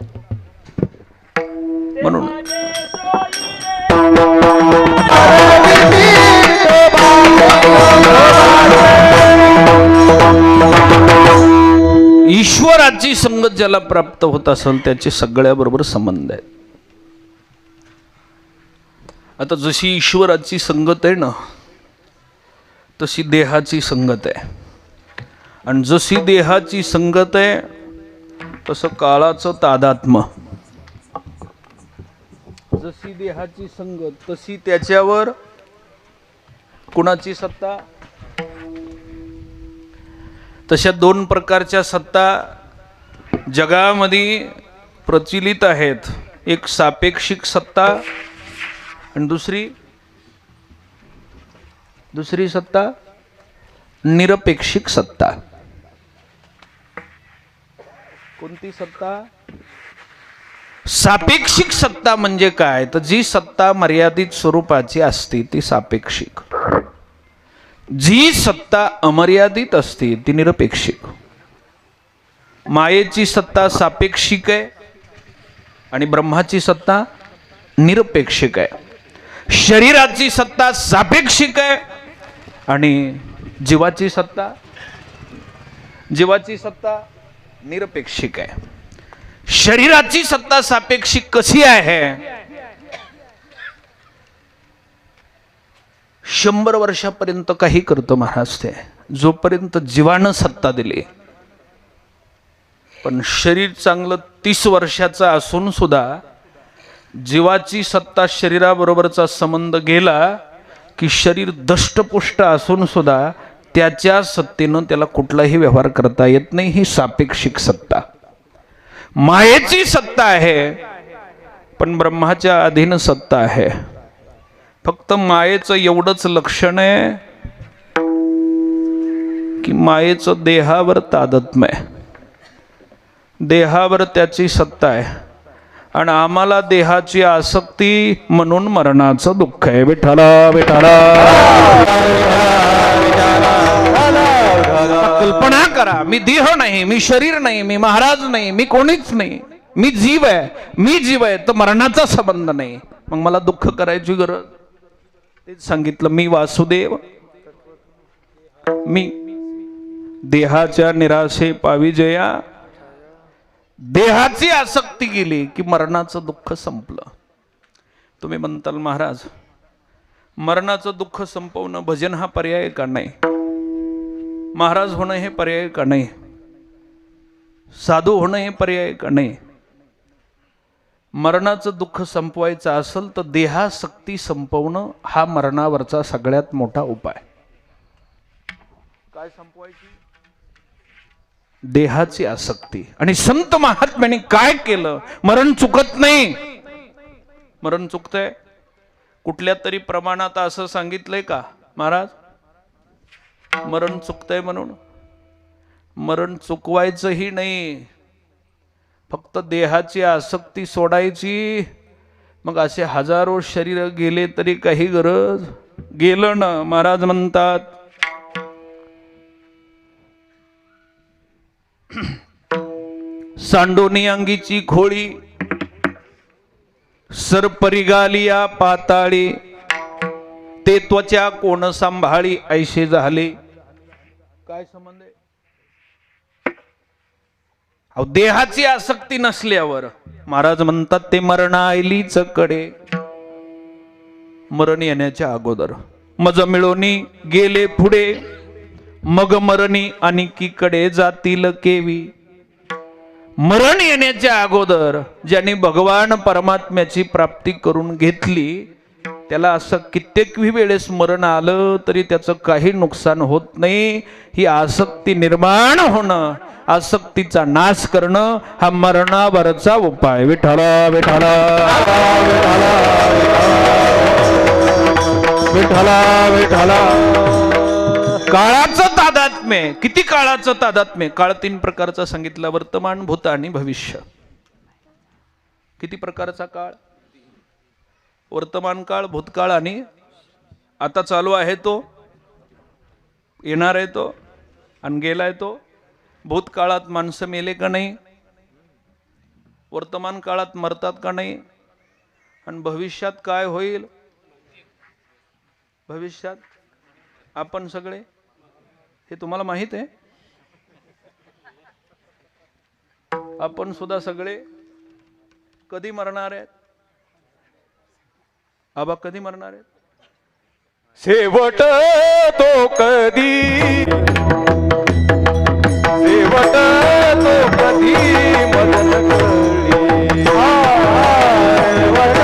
म्हणून ईश्वराची संगत ज्याला प्राप्त होत असेल त्याचे सगळ्याबरोबर संबंध आहेत. आता जशी ईश्वराची संगत आहे ना तशी देहाची संगत आहे, आणि जशी देहाची संगत आहे तसं काळाचं तादात्म्य. जशी देहाची संगत तशी त्याच्यावर कुणाची सत्ता. तशा दोन प्रकारच्या सत्ता जगामध्ये प्रचलित आहेत. एक सापेक्षिक सत्ता आणि दुसरी सत्ता निरपेक्षिक सत्ता. कोणती सत्ता? सापेक्षिक सत्ता म्हणजे काय? तर जी सत्ता मर्यादित स्वरूपाची असते ती सापेक्षिक, जी सत्ता अमर्यादित असते ती निरपेक्षिक. मायेची सत्ता सापेक्षिक आहे आणि ब्रह्माची सत्ता निरपेक्षिक आहे. शरीराची सत्ता सापेक्षिक आहे आणि जीवाची सत्ता निरपेक्षिक आहे. शरीराची सत्ता सापेक्षिक कशी आहे? 100 वर्षापर्यंत काही करतो महाराज ते, जोपर्यंत जीवानं सत्ता दिली. पण शरीर चांगलं 30 वर्षाचं असून सुद्धा जीवाची सत्ता शरीराबरोबरचा संबंध गेला की शरीर दष्टपुष्ट असून सुद्धा त्याच्या सत्तेनं त्याला कुठलाही व्यवहार करता येत नाही. ही सापेक्षिक सत्ता. मायेची सत्ता आहे पण ब्रह्माच्या अधीन सत्ता आहे. फक्त मायेचं एवढंच लक्षण आहे की मायेचं देहावर तादात्म्य आहे, देहावर त्याची सत्ता आहे आणि आम्हाला देहाची आसक्ती म्हणून मरणाचं दुःख आहे. विठ्ठला विठ्ठला. कल्पना करा, मी देह नाही, मी शरीर नाही, मी महाराज नाही, मी कोणीच नाही, मी जीव आहे, तर मरणाचा संबंध नाही. मग मला दुःख करायची गरज? तेच सांगितलं, मी वासुदेव, मी देहाच्या निराशे पावी जया. देहाची आसक्ती गेली की मरणाचं दुःख संपलं. तुम्ही म्हणताल महाराज मरणाचं दुःख संपवणं भजन हा पर्याय का नाही? महाराज होणं हे पर्याय का नाही? साधू होणं हे पर्याय का नाही? मरणाचं दुःख संपवायचं असेल तर देहासक्ती संपवणं हा मरणावरचा सगळ्यात मोठा उपाय. काय संपवायची? देहाची आसक्ती. आणि संत महात्म्याने काय केलं? मरण चुकत नाही. मरण चुकतंय कुठल्या तरी प्रमाणात असं सांगितलंय का महाराज मरण चुकतंय म्हणून? मरण चुकवायचंही नाही, फक्त देहाची आसक्ती सोडायची. मग असे हजारो शरीर गेले तरी काही गरज? गेलं ना. महाराज म्हणतात सांडोनी अंगीची खोळी सरपरिगालिया पाताळी, ते त्वचा कोण सांभाळी ऐसे झाले. काय संबंध आहे? देहाची आसक्ती नसल्यावर महाराज म्हणतात ते मरणायलीच कडे. मरण येण्याच्या अगोदर मज मिळवणी गेले पुढे, मग मरणी अनिकीकडे जातील केवी. मरण येण्याच्या अगोदर ज्यांनी भगवान परमात्म्याची प्राप्ती करून घेतली त्याला असं कित्येक वेळेस मरण आलं तरी त्याचं काही नुकसान होत नाही. ही आसक्ती निर्माण होणं, आसक्तीचा नाश करणं हा मरणावरचा उपाय. विठ्ठला विठ्ठला विठ्ठला विठ्ठला. काळाचं तादात्म्य. किती काळाचं तादात्म्य? काळ 3 प्रकारचा सांगितला, वर्तमान, भूत आणि भविष्य. किती प्रकारचा काळ? वर्तमान काळ, भूतकाळ आणि आता चालू आहे तो, येणार आहे तो आणि गेलाय तो. भूतकाळात माणसं मेले का नाही? वर्तमान काळात मरतात का नाही? आणि भविष्यात काय होईल? भविष्यात आपण सगळे, हे तुम्हाला माहित आहे? आपण सुद्धा सगळे कधी मरणार आहेत? आबा कधी मरणार आहेत? शेवट तो कधी, शेवट तो कधी मदन कळी. शेवट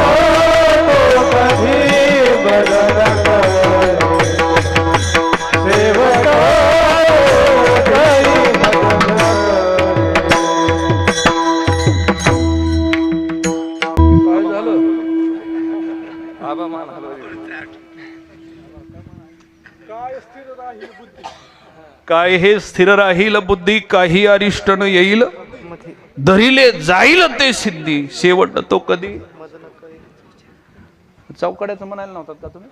तो कधी मदन कळी. शेवट तो कधी मदन कळी. काय हे स्थिर राहील बुद्धी, काही अरिष्ट न येईल, धरिले जाईल ते सिद्धी, शेवट तो कधी. चौकड्याचं म्हणायला नव्हतात का तुम्ही?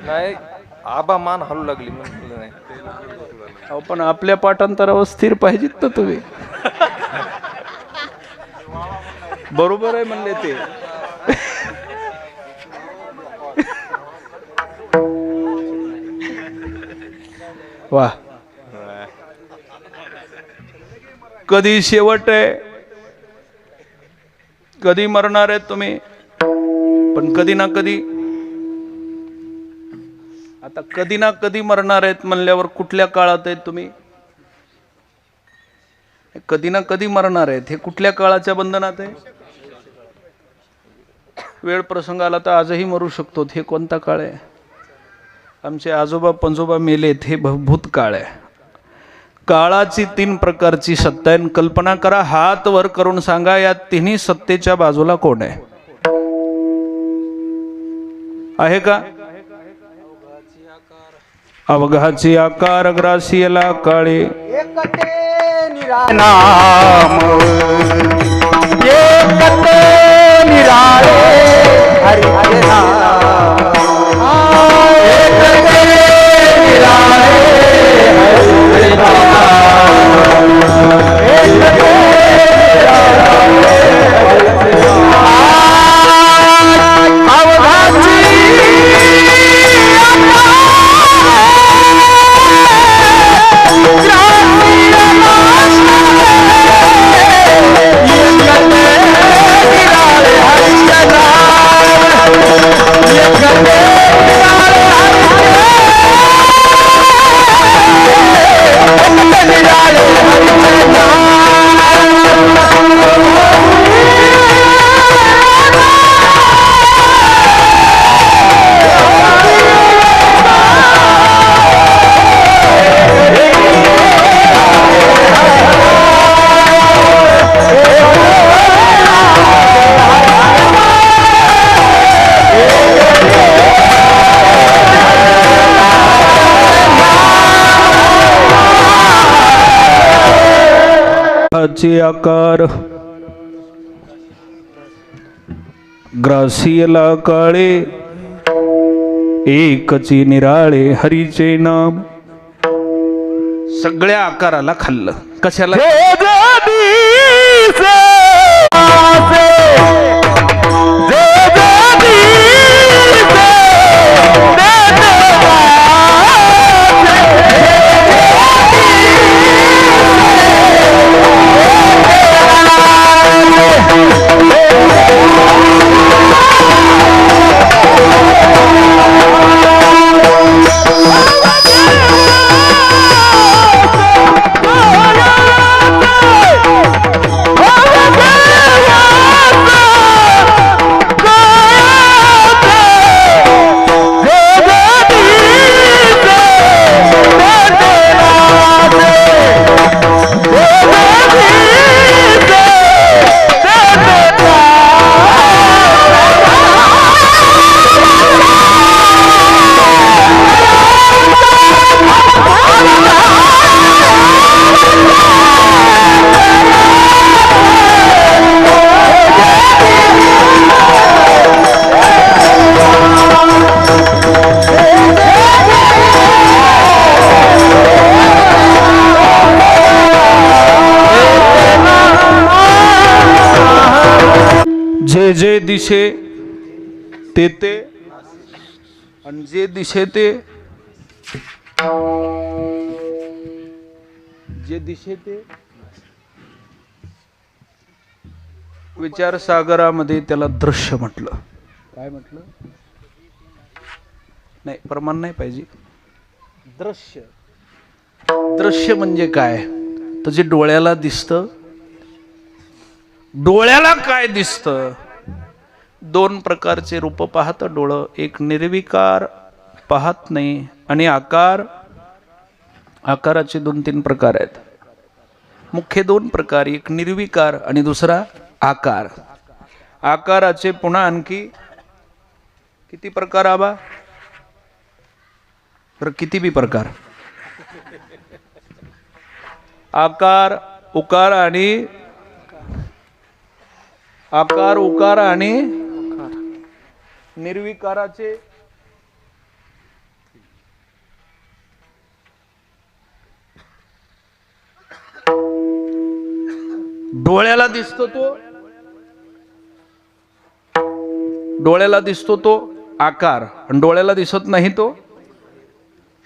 नाही आबा मान हलू लागली म्हणलं नाही. अहो, पण आपल्या पाठांतरावर स्थिर पाहिजेत ना तुम्ही. बरोबर आहे म्हणले ते. वा, कधी शेवट आहे, कधी मरणार आहे तुम्ही, पण कधी ना कधी. आता कधी ना कधी मरणार आहेत म्हणल्यावर कुठल्या काळात आहेत तुम्ही? कधी ना कधी मरणार आहेत हे कुठल्या काळाच्या बंधनात आहे? वेळ प्रसंग आला तर आजही मरू शकतो, हे कोणता काळ आहे? आमचे आजोबा पंजोबा मेलेत, हे भूतकाळ आहे. काळाची 3 प्रकारची सत्ता आहे. कल्पना करा, हात वर करून सांगा, या तिन्ही सत्तेच्या बाजूला कोण आहे? आहे का? अवघाची आकार, ग्रासियला काळे, नाम एकते निराळे हरि हरि नाम एकते निराळे हरि हरि नाम एकते अवघाची आकार, ग्रासियला काळे, एकची निराळे हरीचे नाम. सगळ्या आकाराला खाल्लं. कशाला? जे जे दिशे ते ते, आणि जे दिशे ते, जे दिशे ते. विचार सागरामध्ये त्याला दृश्य म्हटलं. काय म्हटलं? नाही, प्रमाण नाही पाहिजे. दृश्य. दृश्य म्हणजे काय? तर जे डोळ्याला दिसतं. डोळ्याला काय दिसतं? 2 प्रकारचे रूप पाहतं डोळं. एक निर्विकार, पाहत नाही, आणि आकार. आकाराचे 2-3 प्रकार आहेत. मुख्य 2 प्रकार, एक निर्विकार आणि दुसरा आकार. आकाराचे पुन्हा आणखी किती प्रकार आबा? तर किती बी प्रकार. आकार उकार आणि आकार उकार आणि निर्विकाराचे डोळ्याला दिसतो तो, डोळ्याला दिसतो तो आकार आणि डोळ्याला दिसत नाही तो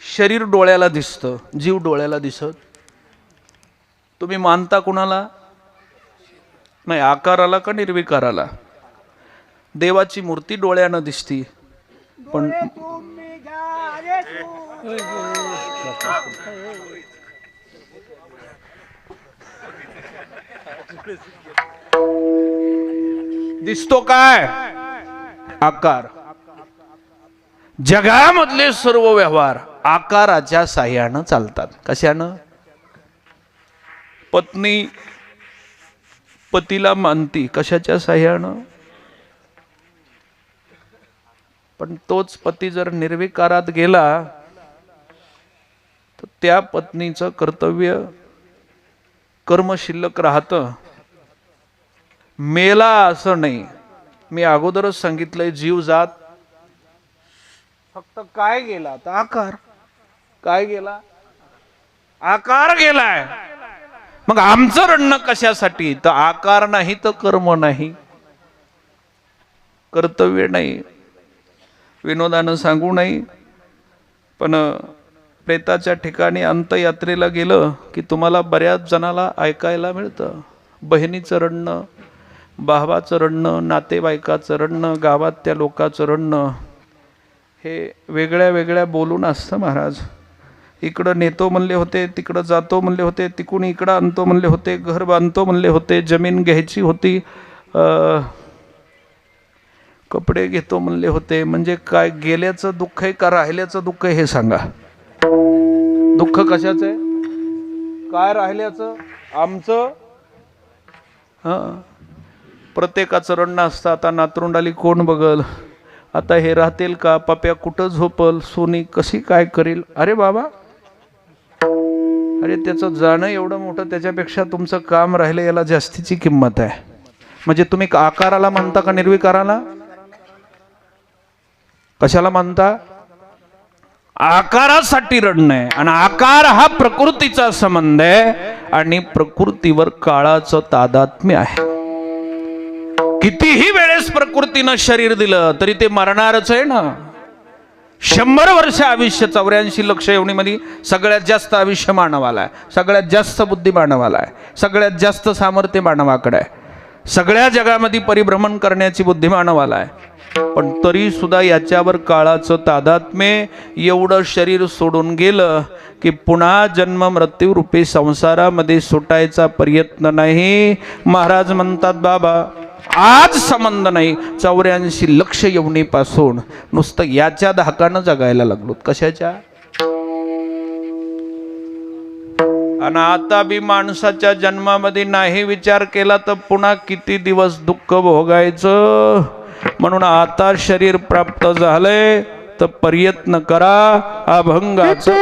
शरीर. डोळ्याला दिसतं, जीव डोळ्याला दिसत. तुम्ही मानता कुणाला? नाही, आकाराला का निर्विकाराला? देवाची मूर्ती डोळ्यानं दिसती, पण दिसतो काय? आकार. जगामधले सर्व व्यवहार आकाराच्या साह्यानं चालतात. कशानं? पत्नी पतीला मानती कशाच्या साह्यानं? पण तोच पती जर निर्विकारात गेला तर त्या पत्नीचं कर्तव्य कर्म शिल्लक राहतं. मेला असं नाही. मी अगोदरच सांगितलंय, जीव जात फक्त काय गेला तर आकार. काय गेला? आकार गेलाय. मग आमचं रडणं कशासाठी? तर आकार नाही तर कर्म नाही, कर्तव्य नाही. विनोदानं सांगू नाही, पण प्रेताच्या ठिकाणी अंत्ययात्रेला गेलं की तुम्हाला बऱ्याच जणाला ऐकायला मिळतं बहिणीचं रडणं, भावाचं रडणं, नातेवाईकाचं रडणं, गावात लोकांचं रडणं. हे वेगळ्या वेगळ्या बोलून असतं. महाराज इकडं नेतो म्हणले होते, तिकडं जातो म्हणले होते, तिकडून इकडं आणतो म्हणले होते, घर बांधतो म्हणले होते, जमीन घ्यायची होती, कपडे घेतो म्हणले होते. म्हणजे काय गेल्याचं दुःख आहे का राहिल्याचं दुःख आहे हे सांगा. दुःख कशाचं आहे? काय राहिल्याचं? आमचं प्रत्येकाचं रडणं असतं. आता नातरुंडाली कोण बघल, आता हे राहतील का, पप्या कुठं झोपल, सोनी कशी काय करील. अरे बाबा, अरे त्याचं जाणं एवढं मोठं, त्याच्यापेक्षा तुमचं काम राहिलं याला जास्तीची किंमत आहे. म्हणजे तुम्ही आकाराला मानता का निर्विकाराला? कशाला मानता? आकारासाठी रडणं आहे. आणि आकार हा प्रकृतीचा संबंध आहे आणि प्रकृतीवर काळाचं तादात्म्य आहे. कितीही वेळेस प्रकृतीनं शरीर दिलं तरी ते मरणारच आहे ना. 100 वर्ष आयुष्य, 84 लक्ष योनीमध्ये सगळ्यात जास्त आयुष्य मानवाला आहे, सगळ्यात जास्त बुद्धी मानवाला आहे, सगळ्यात जास्त सामर्थ्य मानवाकडे आहे, सगळ्या जगामध्ये परिभ्रमण करण्याची बुद्धी मानवाला आहे. पण तरी सुद्धा याच्यावर काळाचं तादात्म्य. एवढं शरीर सोडून गेलं की पुन्हा जन्म मृत्यू रूपी संसारामध्ये सुटायचा प्रयत्न नाही. महाराज म्हणतात, बाबा आज संबंध नाही, 84 लक्ष योनीपासून नुसतं याच्या धाकानं जगायला लागलो. कशाच्या? आणि आता बी माणसाच्या जन्मामध्ये नाही विचार केला तर पुन्हा किती दिवस दुःख भोगायचं. म्हणून आता शरीर प्राप्त झालंय तर प्रयत्न करा अभंगाचा.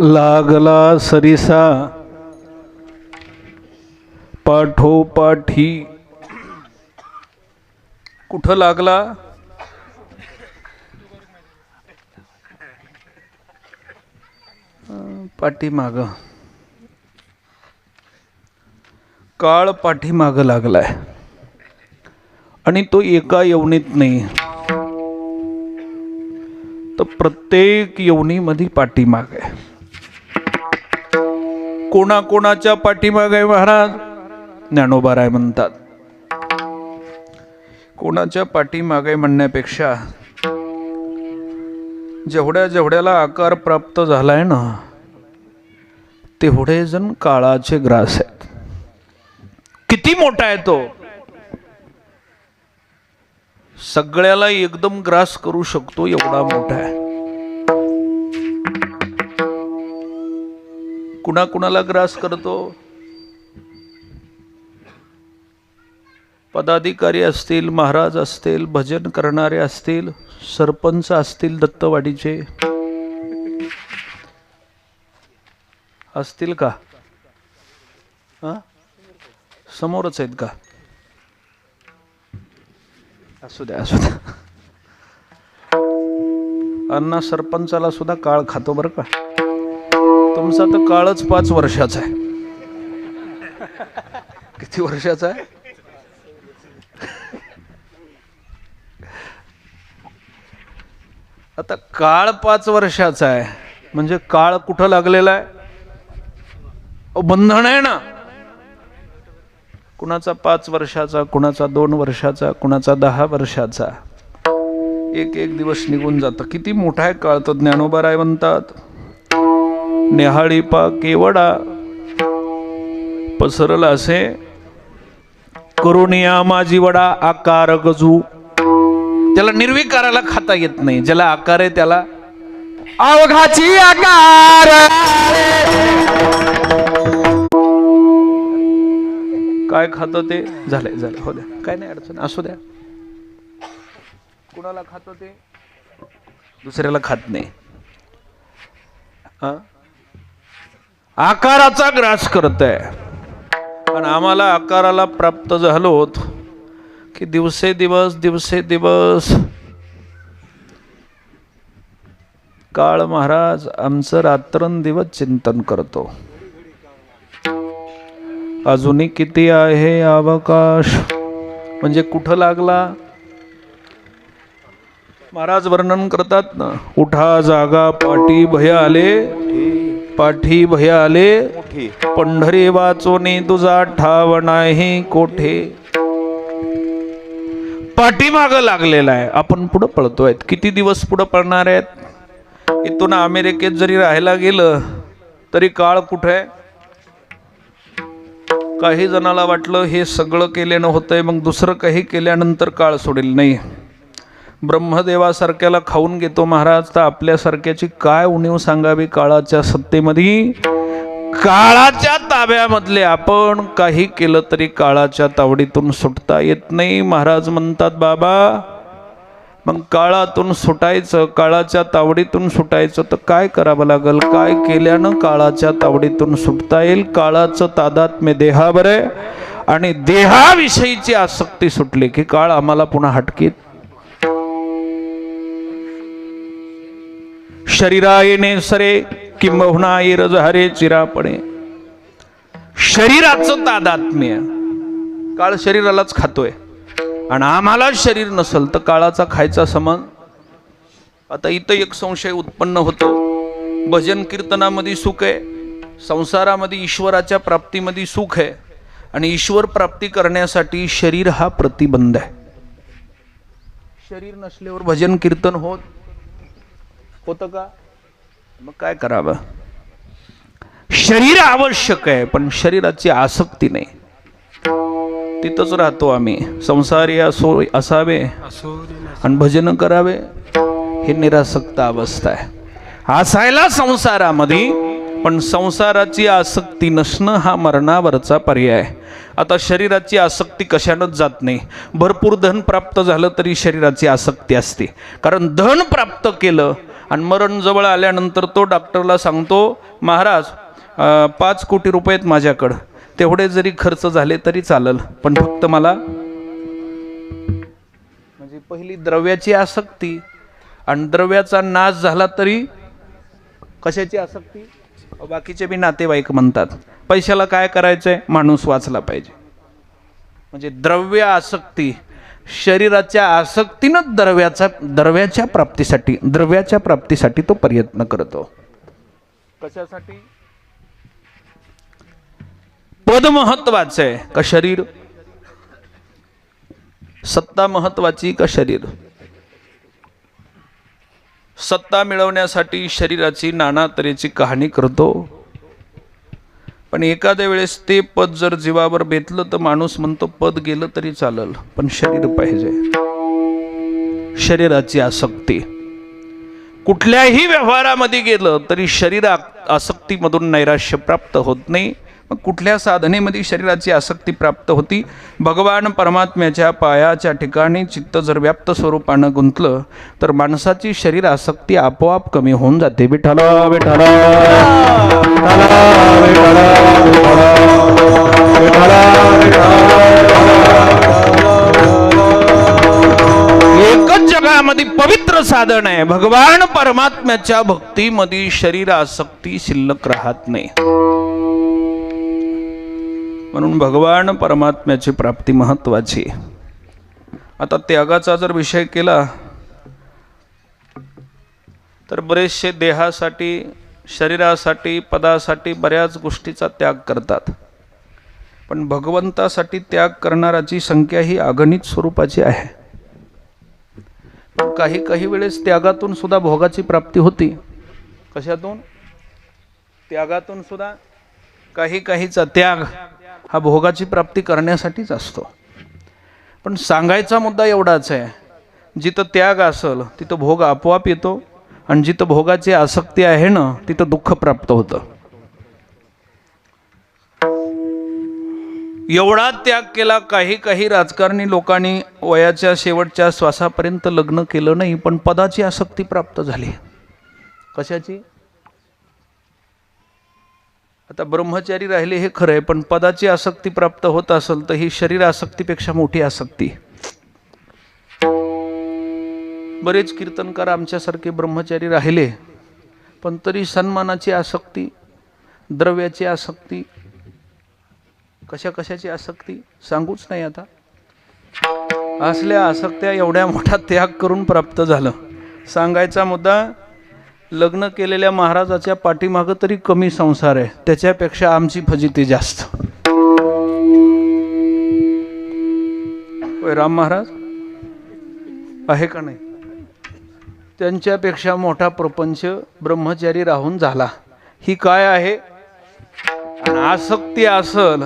लागला सरिसा पाठोपाठी. कुठं लागला? पाठीमाग. काळ पाठीमाग लागलाय आणि तो एका यवनीत नाही, तर प्रत्येक यवनीमध्ये पाठीमाग आहे. कोणाकोणाच्या पाठीमाग आहे महाराज? ज्ञानोबाराय म्हणतात. कोणाच्या पाठीमागे म्हणण्यापेक्षा जेवढ्या जेवढ्याला आकार प्राप्त झालाय ना, तेवढे जण काळाचे ग्रास आहेत. किती मोठा आहे तो? सगळ्याला एकदम ग्रास करू शकतो एवढा मोठा आहे. कुणाकुणाला ग्रास करतो? पदाधिकारी असतील, महाराज असतील, भजन करणारे असतील, सरपंच असतील दत्तवाडीचे असतील का? समोरच आहेत का? असू द्या असू द्या. अण्णा सरपंचाला सुद्धा काळ खातो बरं का. तुमचा तर काळच 5 वर्षाचा आहे. किती वर्षाचा आहे? आता काळ 5 वर्षाचा आहे म्हणजे काळ कुठं लागलेला आहे? बंधन आहे ना. कुणाचा 5 वर्षाचा, कुणाचा 2 वर्षाचा, कुणाचा 10 वर्षाचा. एक एक दिवस निघून जातं. किती मोठा आहे काळ. तो ज्ञानोबाराय म्हणतात, नेहाळी पा केवडा पसरला असे करुणिया माझी वडा आकार गजू. त्याला निर्विकाराला खाता येत नाही. ज्याला आकार आहे त्याला अवघाची आकार. काय खातं ते झालंय झालं. हो द्या, काय नाही अडचण. असू द्या. कुणाला खातं ते? दुसऱ्याला खात नाही. आकाराचा ग्रास करत आहे. आणि आम्हाला आकाराला प्राप्त झालो होत की दिवसेदिवस काळ महाराज आमचं रात्रंदिवस चिंतन करतो. अजूनही किती आहे अवकाश. म्हणजे कुठं लागला? महाराज वर्णन करतात ना, उठा जागा पाठी भय आले, पाठी भय आले, पंढरी वाचोनी तुझा ठाव नाही कोठे. पाठीमाग लागलेला आहे. आपण पुढं पळतोय. किती दिवस पुढं पळणार आहेत? इथून अमेरिकेत जरी राहायला गेलं तरी काळ कुठे आहे? काही जणाला वाटलं हे सगळं केल्यानं होतंय, मग दुसरं काही केल्यानंतर काळ सोडेल. नाही. ब्रह्मदेवासारख्याला खाऊन घेतो महाराज, तर आपल्यासारख्याची काय उणीव सांगावी काळाच्या सत्तेमध्ये. काळाच्या ताब्यामधले आपण काही केलं तरी काळाच्या तावडीतून सुटता येत नाही. महाराज म्हणतात बाबा, मग काळातून सुटायचं, काळाच्या तावडीतून सुटायचं तर काय करावं लागेल? काय केल्यानं काळाच्या तावडीतून सुटता येईल? काळाचं तादात्म्य देहावर आहे आणि देहाविषयीची आसक्ती सुटली की काळ आम्हाला पुन्हा हटकीत. शरीरायने सरे किंबहुना रजहरे चिरापणे. शरीराचं तादात्म्य. काळ शरीरालाच खातोय आणि आम्हाला शरीर नसल तर काळाचा खायचा समज. आता इथं एक संशय उत्पन्न होतो. भजन कीर्तनामध्ये सुख आहे, संसारामध्ये ईश्वराच्या प्राप्तीमध्ये सुख आहे, आणि ईश्वर प्राप्ती करण्यासाठी शरीर हा प्रतिबंध आहे. शरीर नसल्यावर भजन कीर्तन होतं का? मग काय करावं? शरीर आवश्यक आहे पण शरीराची आसक्ती नाही. तिथंच राहतो आम्ही. संसारी असावे आणि भजन करावे, हे निरासक्त अवस्था आहे. असायला संसारामध्ये पण संसाराची आसक्ती नसणं हा मरणावरचा पर्याय. आता शरीराची आसक्ती कशानंच जात नाही. भरपूर धन प्राप्त झालं तरी शरीराची आसक्ती असते. कारण धन प्राप्त केलं आणि मरण जवळ आल्यानंतर तो डॉक्टरला सांगतो, महाराज 5 कोटी रुपये आहेत माझ्याकडं, तेवढे जरी खर्च झाले तरी चालेल, पण फक्त मला, म्हणजे पहिली द्रव्याची आसक्ती, आणि द्रव्याचा नाश झाला तरी कशाची आसक्ती? बाकीचे बी नातेवाईक म्हणतात पैशाला काय करायचंय, माणूस वाचला पाहिजे. म्हणजे द्रव्य आसक्ती, शरीराच्या आसक्तीनं द्रव्याच्या प्राप्तीसाठी तो प्रयत्न करतो. कशासाठी? पद महत्वाचं आहे का शरीर? सत्ता महत्वाची का शरीर? सत्ता मिळवण्यासाठी शरीराची नाना तऱ्हेची कहाणी करतो, पण एखाद्या वेळेस ते पद जर जीवावर बेतलं तर माणूस म्हणतो पद गेलं तरी चालेल, पण शरीर पाहिजे. शरीराची आसक्ती कुठल्याही व्यवहारामध्ये गेलं तरी शरीर आसक्तीमधून नैराश्य प्राप्त होत नाही. मग कुठल्या साधनेमध्ये शरीराची आसक्ती प्राप्त होती? भगवान परमात्म्याच्या पायाच्या ठिकाणी चित्त जर व्याप्त स्वरूपानं गुंतलं तर माणसाची शरीर आसक्ती आपोआप कमी होऊन जाते. विठ्ठला विठ्ठला एकच जगामध्ये पवित्र साधन आहे. भगवान परमात्म्याच्या भक्तीमध्ये शरीर आसक्ती शिल्लक राहत नाही. म्हणून भगवान परमात्म्याची प्राप्ती महत्वाची. आता त्यागाचा जर विषय केला तर बरेचसे देहासाठी, शरीरासाठी, पदासाठी बऱ्याच गोष्टीचा त्याग करतात, पण भगवंतासाठी त्याग करणाराची संख्या ही अगणित स्वरूपाची आहे. काही काही वेळेस त्यागातून सुद्धा भोगाची प्राप्ती होती. कशातून? त्यागातून सुद्धा. काही काहीचा त्याग हा भोगाची प्राप्ती करण्यासाठीच असतो. पण सांगायचा मुद्दा एवढाच आहे, जिथं त्याग असेल तिथं भोग आपोआप येतो, आणि जिथं भोगाची आसक्ती आहे ना तिथं दुःख प्राप्त होतं. एवढा त्याग केला. काही काही राजकारणी लोकांनी वयाच्या शेवटच्या श्वासापर्यंत लग्न केलं नाही, पण पदाची आसक्ती प्राप्त झाली. कशाची? आता ब्रह्मचारी राहिले हे खरं आहे, पण पदाची आसक्ती प्राप्त होत असेल तर ही शरीर आसक्तीपेक्षा मोठी आसक्ती. बरेच कीर्तनकार आमच्यासारखे ब्रह्मचारी राहिले, पण तरी सन्मानाची आसक्ती, द्रव्याची आसक्ती, कशाची आसक्ती सांगूच नाही. आता असल्या आसक्त्या एवढ्या मोठा त्याग करून प्राप्त झालं. सांगायचा मुद्दा, लग्न केलेल्या महाराजाच्या पाठीमागं तरी कमी संसार आहे, त्याच्यापेक्षा आमची फजिती जास्त. राम महाराज आहे का नाही? त्यांच्यापेक्षा मोठा प्रपंच ब्रह्मचारी राहून झाला. ही काय आहे? आसक्ती असल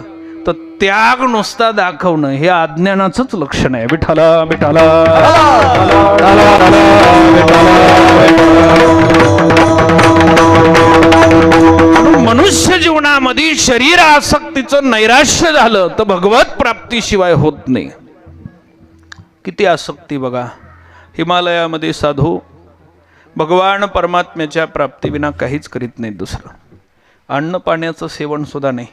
तर त्याग नुसता दाखवणं हे अज्ञानाचंच लक्षण आहे. विठ्ठला विठ्ठला मनुष्य जीवनामध्ये शरीर आसक्तीचं नैराश्य झालं तर भगवत प्राप्तीशिवाय होत नाही. किती आसक्ती बघा. हिमालयामध्ये साधू भगवान परमात्म्याच्या प्राप्तीविना काहीच करीत नाहीत. दुसरं अन्न पाण्याचं सेवन सुद्धा नाही.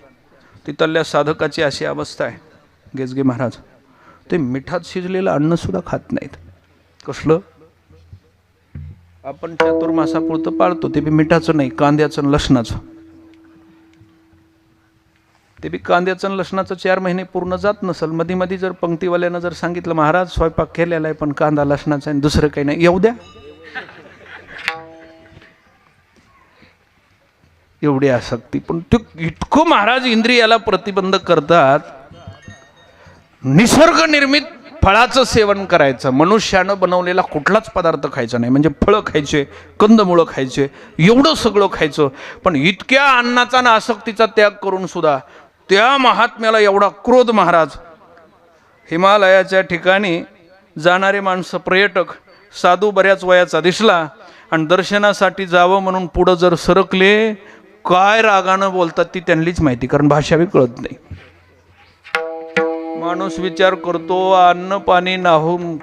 तिथल्या साधकाची अशी अवस्था आहे, गेजगे महाराज ते मिठात शिजलेलं अन्न सुद्धा खात नाहीत. कसलं? आपण चातुर्मासापुरतं पाळतो ते बी मिठाचं नाही, कांद्याचं लसणाचं. ते बी कांद्याचं लसणाचं 4 महिने पूर्ण जात नसल. मध्ये मध्ये जर पंक्तीवाल्यानं जर सांगितलं महाराज स्वयंपाक केलेला आहे पण कांदा लसणाचा आहे दुसरं काही नाही, येऊ द्या. एवढी आसक्ती. पण ते इतकं महाराज इंद्रियाला प्रतिबंध करतात. निसर्ग निर्मित फळाचं सेवन करायचं, मनुष्यानं बनवलेला कुठलाच पदार्थ खायचा नाही. म्हणजे फळं खायचे, कंदमुळं खायचे, एवढं सगळं खायचं. पण इतक्या अन्नाचा ना आसक्तीचा त्याग करून सुद्धा त्या महात्म्याला एवढा क्रोध. महाराज हिमालयाच्या ठिकाणी जाणारे माणसं, पर्यटक, साधू बऱ्याच वयाचा दिसला आणि दर्शनासाठी जावं म्हणून पुढं जर सरकले, काय रागानं बोलतात ती त्यांनीच माहिती, कारण भाषा बी कळत नाही. माणूस विचार करतो, अन्न पाणी नाहून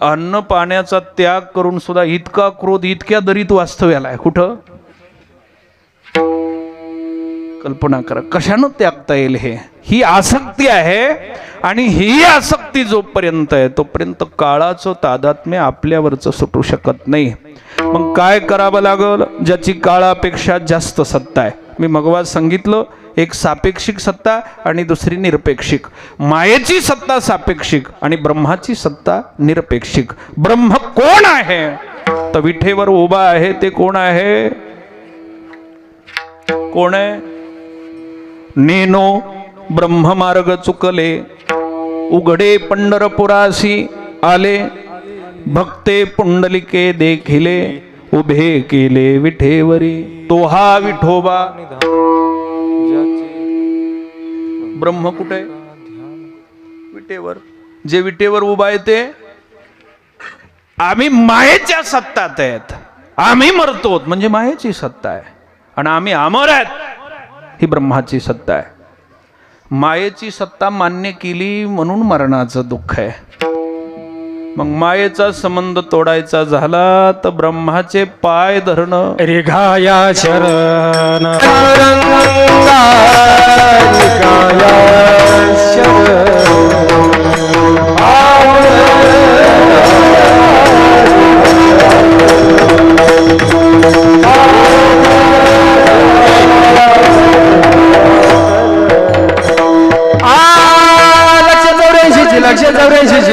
अन्न पाण्याचा त्याग करून सुद्धा इतका क्रोध इतक्या दरीत वास्तव्याला आहे. कुठं कल्पना करा, कशानं त्यागता येईल हे? ही आसक्ती आहे. आणि ही आसक्ती जोपर्यंत आहे तोपर्यंत काळाचं तादात्म्य आपल्यावरचं सुटू शकत नाही. मग काय करावं लागल? ज्याची काळापेक्षा जास्त सत्ता आहे. मी मगवा सांगितलं, एक सापेक्षिक सत्ता आणि दुसरी निरपेक्षिक. मायेची सत्ता सापेक्षिक आणि ब्रह्माची सत्ता निरपेक्षिक. ब्रह्म कोण आहे? तर विठेवर उभा आहे ते कोण आहे? कोण आहे? नेनो ब्रह्ममार्ग चुकले, उघडे पंढरपुरासी आले, भक्ते पुंडलिके देखिले, उभे केले विठेवरी. तो हा विठोबा. ब्रह्म कुठे? विटेवर. जे विटेवर उभा आहे ते आम्ही मायेच्या सत्तात आहेत. आम्ही मरतो म्हणजे मायेची सत्ता आहे आणि आम्ही अमर आहेत ही ब्रह्माची सत्ता आहे. मायेची सत्ता मान्य केली म्हणून मरणाचं दुःख आहे. मग मायेचा संबंध तोडायचा झाला तर ब्रह्माचे पाय धरणं. रिघाया शरण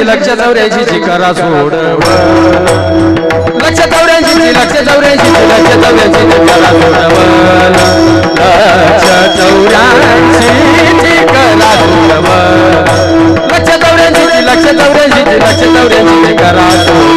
लक्ष 84 करा सोड. लक्ष 84 करा सोडवल. लक्ष 84 करा सोडवल. लक्ष 84 करा सोडवल.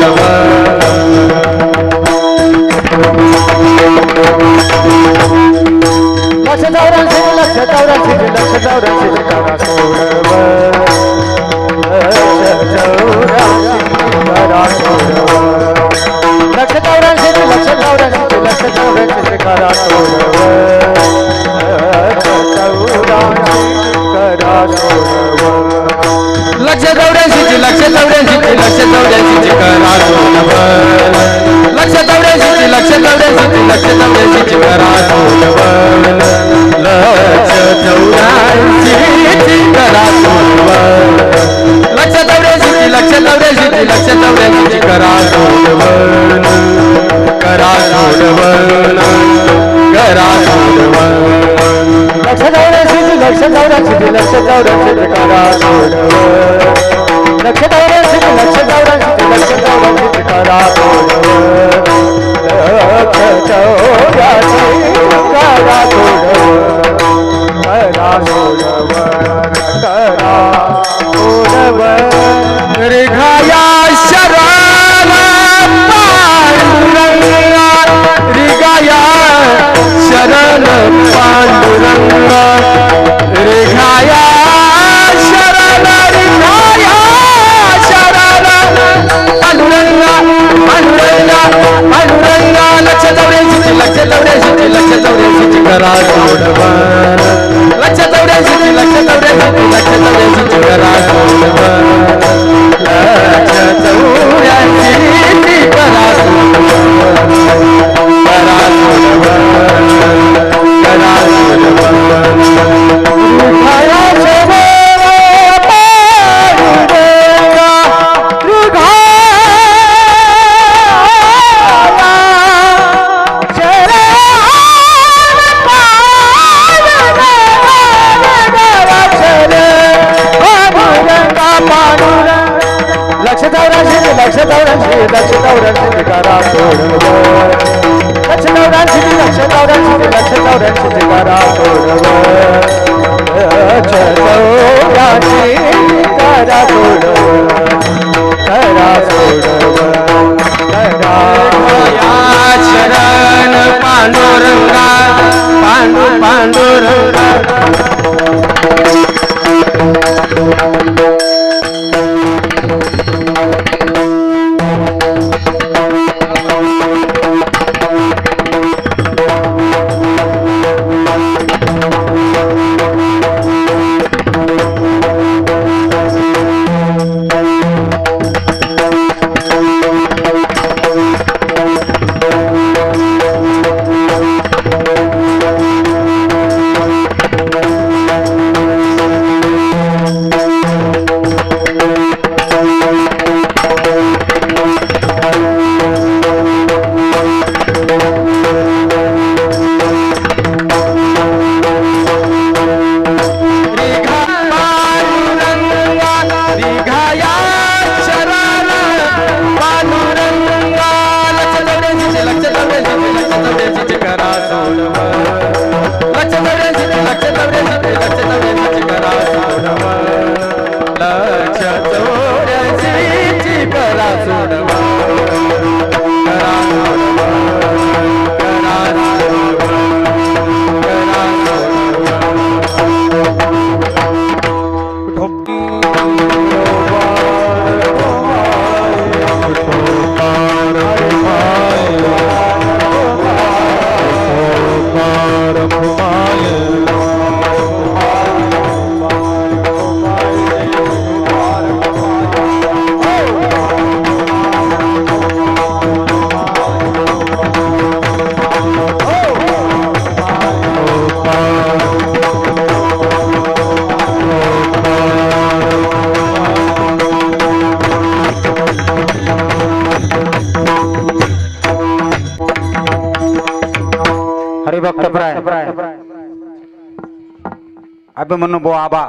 हरिभक्त प्राय अभिमन्यू बो आबा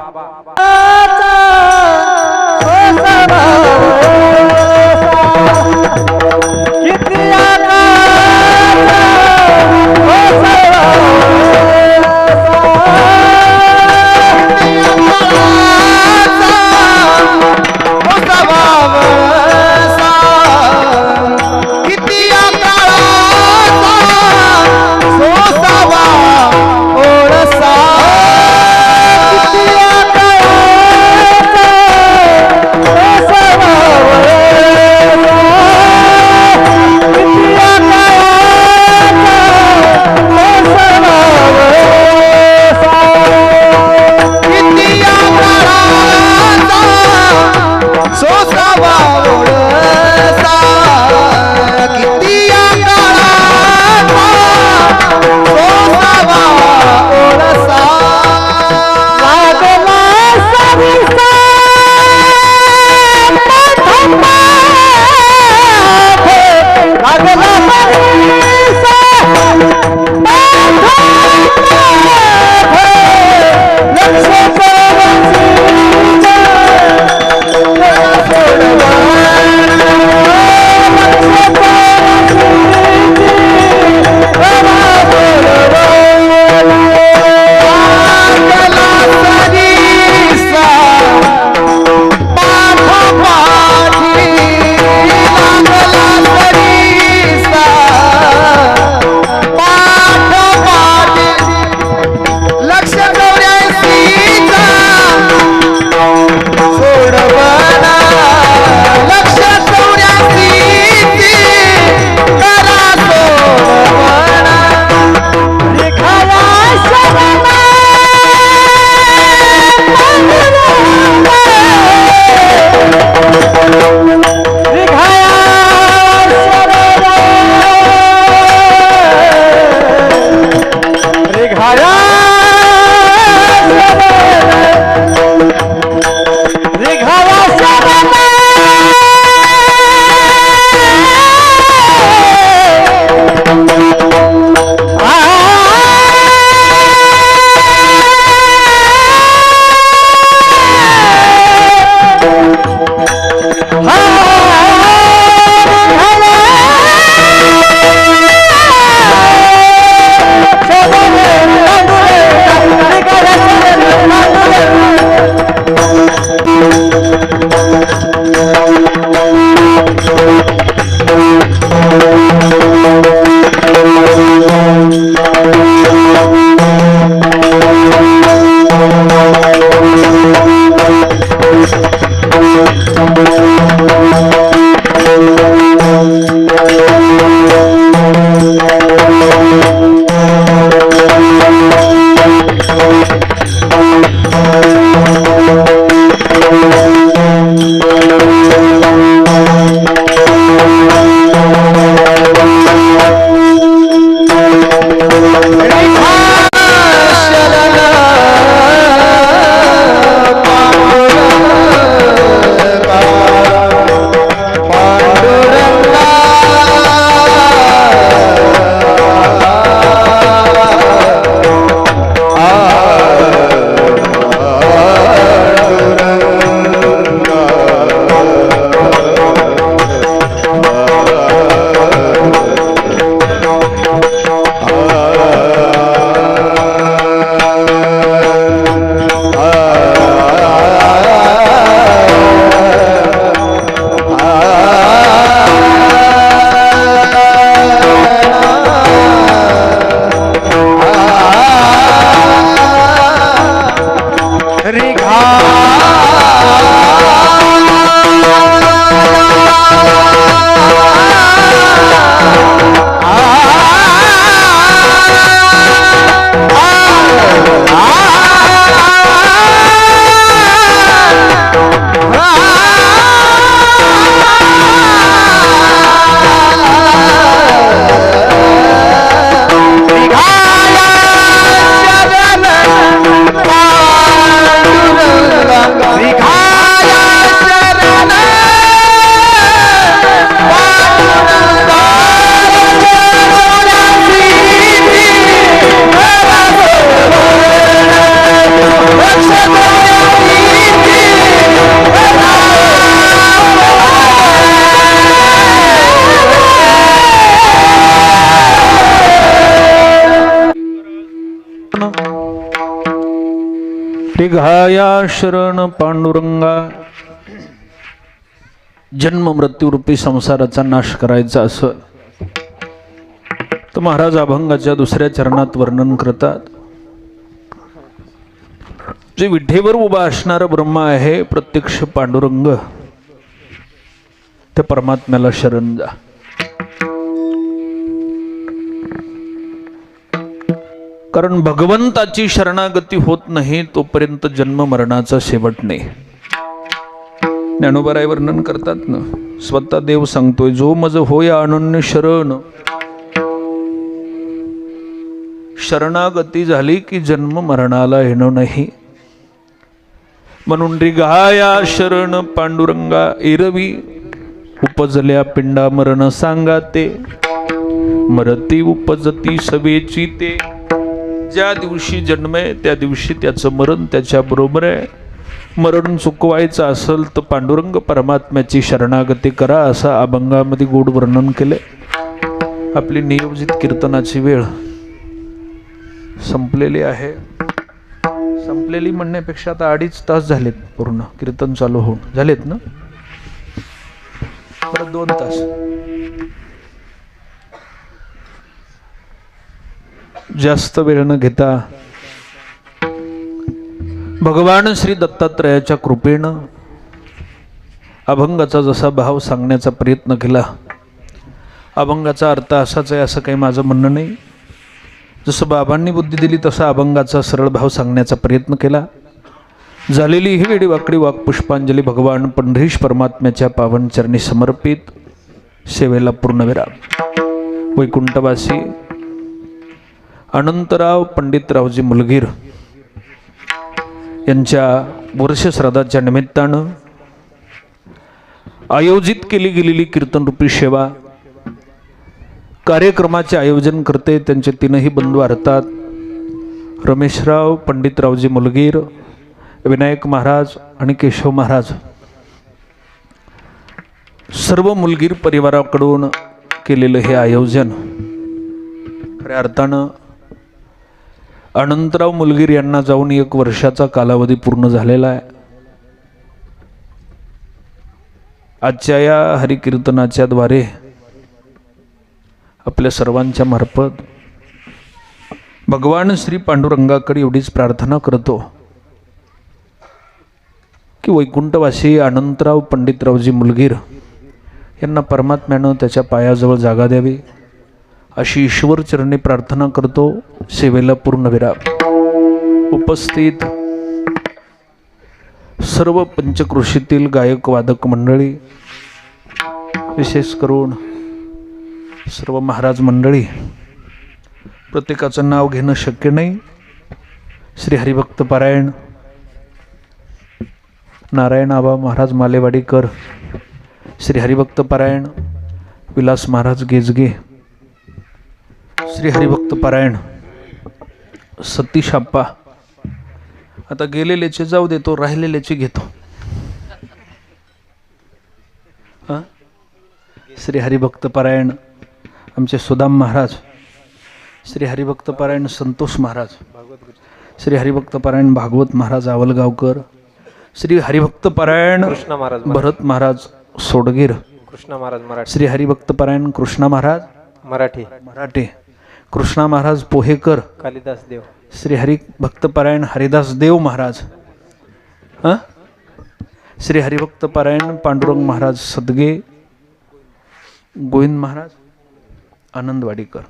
निघाया शरण पांडुरंगा. जन्म मृत्यूरूपी संसाराचा नाश करायचा असं तर महाराज अभंगाच्या दुसऱ्या चरणात वर्णन करतात. जे विठेवर उभा असणारा ब्रह्मा आहे प्रत्यक्ष पांडुरंग, त्या परमात्म्याला शरण जा. कारण भगवंताची शरणागती होत नाही तोपर्यंत जन्म मरणाचा शेवट नाही. ज्ञानोबाराय वर्णन करतात ना, स्वतः देव सांगतोय, जो मज होय अनन्य शरण. शरणागती झाली की जन्म मरणाला येणं नाही. म्हणून रिघाया शरण पांडुरंगा. एरवी उपजल्या पिंडा मरण सांगा ते, मरती उपजती सवेची ते. ज्या दिवशी जन्म आहे त्या दिवशी त्याचं मरण त्याच्या बरोबर आहे. मरण चुकवायचं असेल तर पांडुरंग परमात्म्याची शरणागती करा, असं अभंगामध्ये गोड वर्णन केले. आपली नियोजित कीर्तनाची वेळ संपलेली आहे. संपलेली म्हणण्यापेक्षा आता 2.5 तास झालेत पूर्ण कीर्तन चालू होऊन. झालेत ना? बरं 2 तास. जास्त वेळ न घेता भगवान श्री दत्तात्रयाच्या कृपेनं अभंगाचा जसा भाव सांगण्याचा प्रयत्न केला. अभंगाचा अर्थ असाच आहे असं काही माझं म्हणणं नाही. जसं बाबांनी बुद्धी दिली तसा अभंगाचा सरळ भाव सांगण्याचा प्रयत्न केला. झालेली ही वेळी वाकडी वाक्पुष्पांजली भगवान पंढरीश परमात्म्याच्या पावन चरणी समर्पित. सेवेला पूर्णविराम. वैकुंठवासी अनंतराव पंडितरावजी मुलगीर यांच्या वर्षश्राद्धाच्या निमित्तानं आयोजित केली गेलेली कीर्तनरूपी सेवा कार्यक्रमाचे आयोजन करते त्यांचे 3ही बंधू अर्थात रमेशराव पंडितरावजी मुलगीर, विनायक महाराज आणि केशव महाराज. सर्व मुलगीर परिवाराकडून केलेलं हे आयोजन खऱ्या अर्थानं अनंतराव मुलगीर यांना जाऊन 1 वर्षाचा कालावधी पूर्ण झालेला आहे. आजच्या या हरिकीर्तनाच्या द्वारे आपल्या सर्वांच्या मार्फत भगवान श्री पांडुरंगाकडे एवढीच प्रार्थना करतो की वैकुंठवासी अनंतराव पंडितरावजी मुलगीर यांना परमात्म्यानं त्याच्या पायाजवळ जागा द्यावी अशी ईश्वर चरणी प्रार्थना करतो. सेवेला पूर्णविराम. उपस्थित सर्व पंचक्रोशीतील गायक वादक मंडळी, विशेष करून सर्व महाराज मंडळी, प्रत्येकाचं नाव घेणं शक्य नाही. श्री हरिभक्त पारायण नारायण आबा महाराज मालेवाडीकर, श्री हरिभक्त पारायण विलास महाराज गेजगे, श्री हरिभक्त पारायण सतीश आप्पा. आता गेलेल्याचे जाऊ देतो, राहिलेल्याची घेतो. श्री हरिभक्त पारायण आमचे सुदाम महाराज, श्री हरिभक्त पारायण संतोष महाराज, श्री हरिभक्त पारायण भागवत महाराज आवलगावकर, श्री हरिभक्त पारायण कृष्णा महाराज भरत महाराज सोडगीर, कृष्णा महाराज मराठी, श्री हरिभक्त पारायण कृष्णा महाराज मराठी, मराठे, कृष्णा महाराज पोहेकर, कालिदास देव, श्री हरिभक्त पारायण हरिदास देव महाराज, श्री हरिभक्त पारायण पांडुरंग महाराज सदगे, गोविंद महाराज आनंदवाडीकर,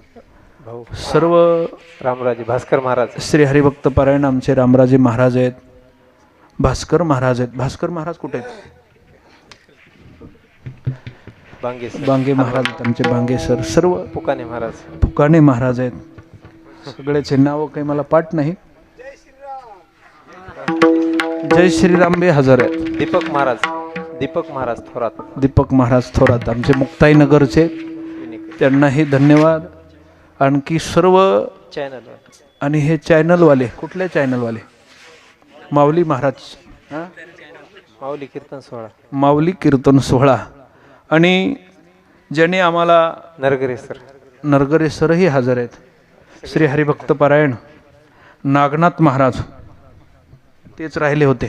भाऊ सर्व रामराजे भास्कर महाराज, श्री हरिभक्त पारायण आमचे रामराजे महाराज आहेत, भास्कर महाराज आहेत. भास्कर महाराज कुठे आहेत? बांगे सर, बांगे महाराज आहेत आमचे, बांगे सर. सर्व पुकाने महाराज, फुकाणे महाराज आहेत. सगळ्याचे नाव काही मला पाठ नाही. जय श्रीराम बे हजर आहेत. दीपक महाराज, दीपक महाराज थोरात, दीपक महाराज थोरात आमचे मुक्ताईनगरचे, त्यांनाही धन्यवाद. आणखी सर्व चॅनल आणि हे चॅनलवाले, कुठले चॅनलवाले? माऊली महाराज, माऊली कीर्तन सोहळा, माऊली कीर्तन सोहळा. आणि ज्यांनी आम्हाला नरगरे सर, नरगरे सरही हजर आहेत. श्री हरिभक्त पारायण नागनाथ महाराज, तेच राहिले होते.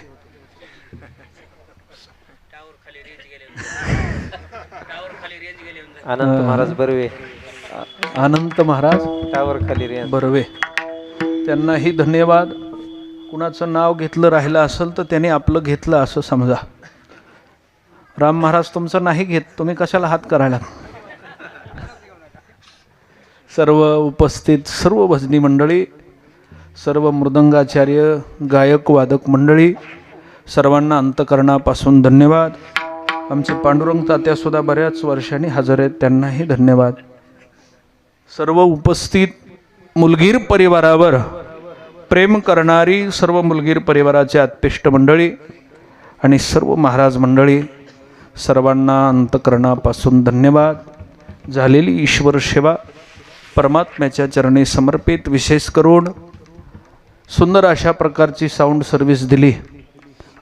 अनंत महाराज बर्वे. अनंत महाराज टावर खाली रेंज. बर्वे, त्यांनाही धन्यवाद. कुणाचं नाव घेतलं राहिलं असेल तर त्याने आपलं घेतलं असं समजा. राम महाराज तुमचं नाही घेत, तुम्ही कशाला हात करायला. सर्व उपस्थित सर्व भजनी मंडळी, सर्व मृदंगाचार्य, गायक वादक मंडळी, सर्वांना अंतकरणापासून धन्यवाद. आमचे पांडुरंग तात्यासुद्धा बऱ्याच वर्षांनी हजर आहेत, त्यांनाही धन्यवाद. सर्व उपस्थित मुलगीर परिवारावर प्रेम करणारी सर्व मुलगीर परिवाराचे आत्पिष्ट मंडळी आणि सर्व महाराज मंडळी, सर्वांना अंतकरणापासून धन्यवाद. झालेली ईश्वर सेवा परमात्म्याच्या चरणी समर्पित. विशेष करून सुंदर अशा प्रकारची साऊंड सर्व्हिस दिली.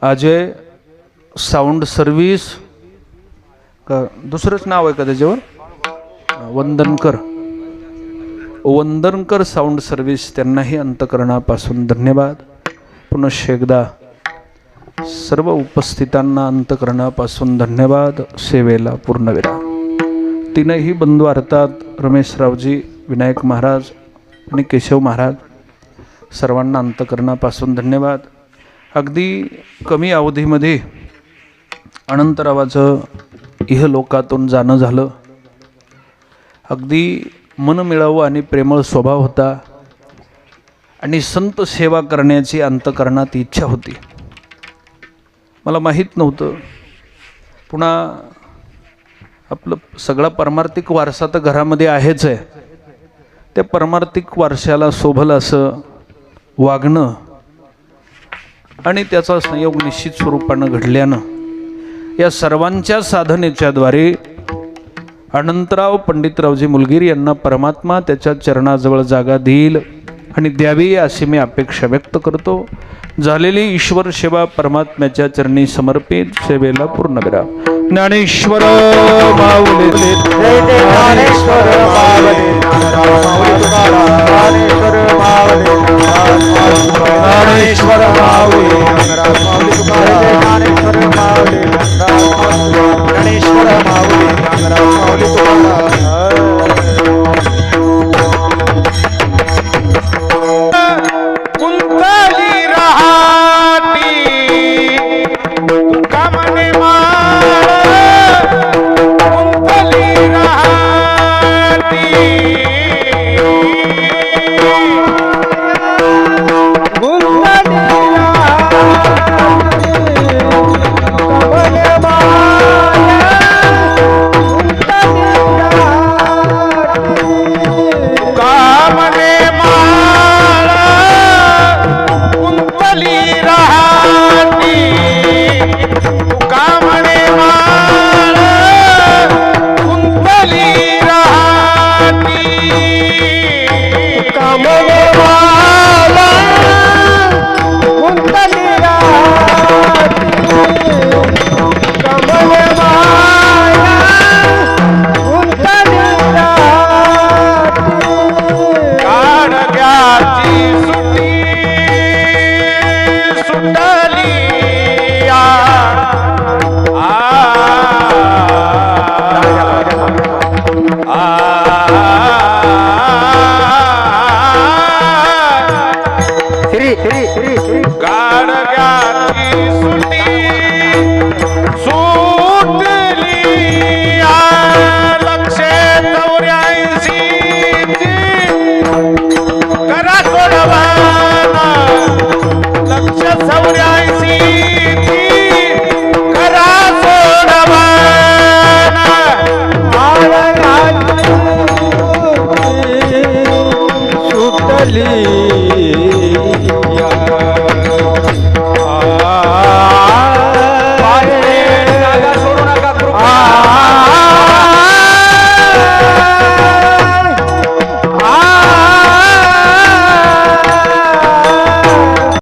अजय साऊंड सर्व्हिस का दुसरंच नाव आहे का त्याच्यावर? वंदनकर, वंदनकर साऊंड सर्व्हिस, त्यांनाही अंतकरणापासून धन्यवाद. पुनश्च एकदा सर्व उपस्थितांना अंतकरणापासून धन्यवाद. सेवेला पूर्णविराम. तीनही बंधू अर्थात रमेशरावजी, विनायक महाराज आणि केशव महाराज, सर्वांना अंतकरणापासून धन्यवाद. अगदी कमी अवधीमध्ये अनंतरावाचं इहलोकातून जाणं झालं. अगदी मनमिळावं आणि प्रेमळ स्वभाव होता आणि संत सेवा करण्याची अंतकरणात इच्छा होती. मला माहीत नव्हतं. पुन्हा आपलं सगळा परमार्थिक वारसा तर घरामध्ये आहेच आहे. त्या परमार्थिक वारशाला शोभल असं वागणं आणि त्याचा संयोग निश्चित स्वरूपानं घडल्यानं या सर्वांच्या साधनेच्याद्वारे अनंतराव पंडितरावजी मुलगीर यांना परमात्मा त्याच्या चरणाजवळ जागा देईल आणि द्यावी अशी मी अपेक्षा व्यक्त करतो. झालेली ईश्वर सेवा परमात्म्याच्या चरणी समर्पित. सेवेला पूर्णविराम. ज्ञानेश्वर माऊली, ज्ञानेश्वर माऊली, ज्ञानेश्वर माऊली, ज्ञानेश्वर माऊली, ज्ञानेश्वर माऊली, ज्ञानेश्वर माऊली, कुंतली रहाटी तुका मने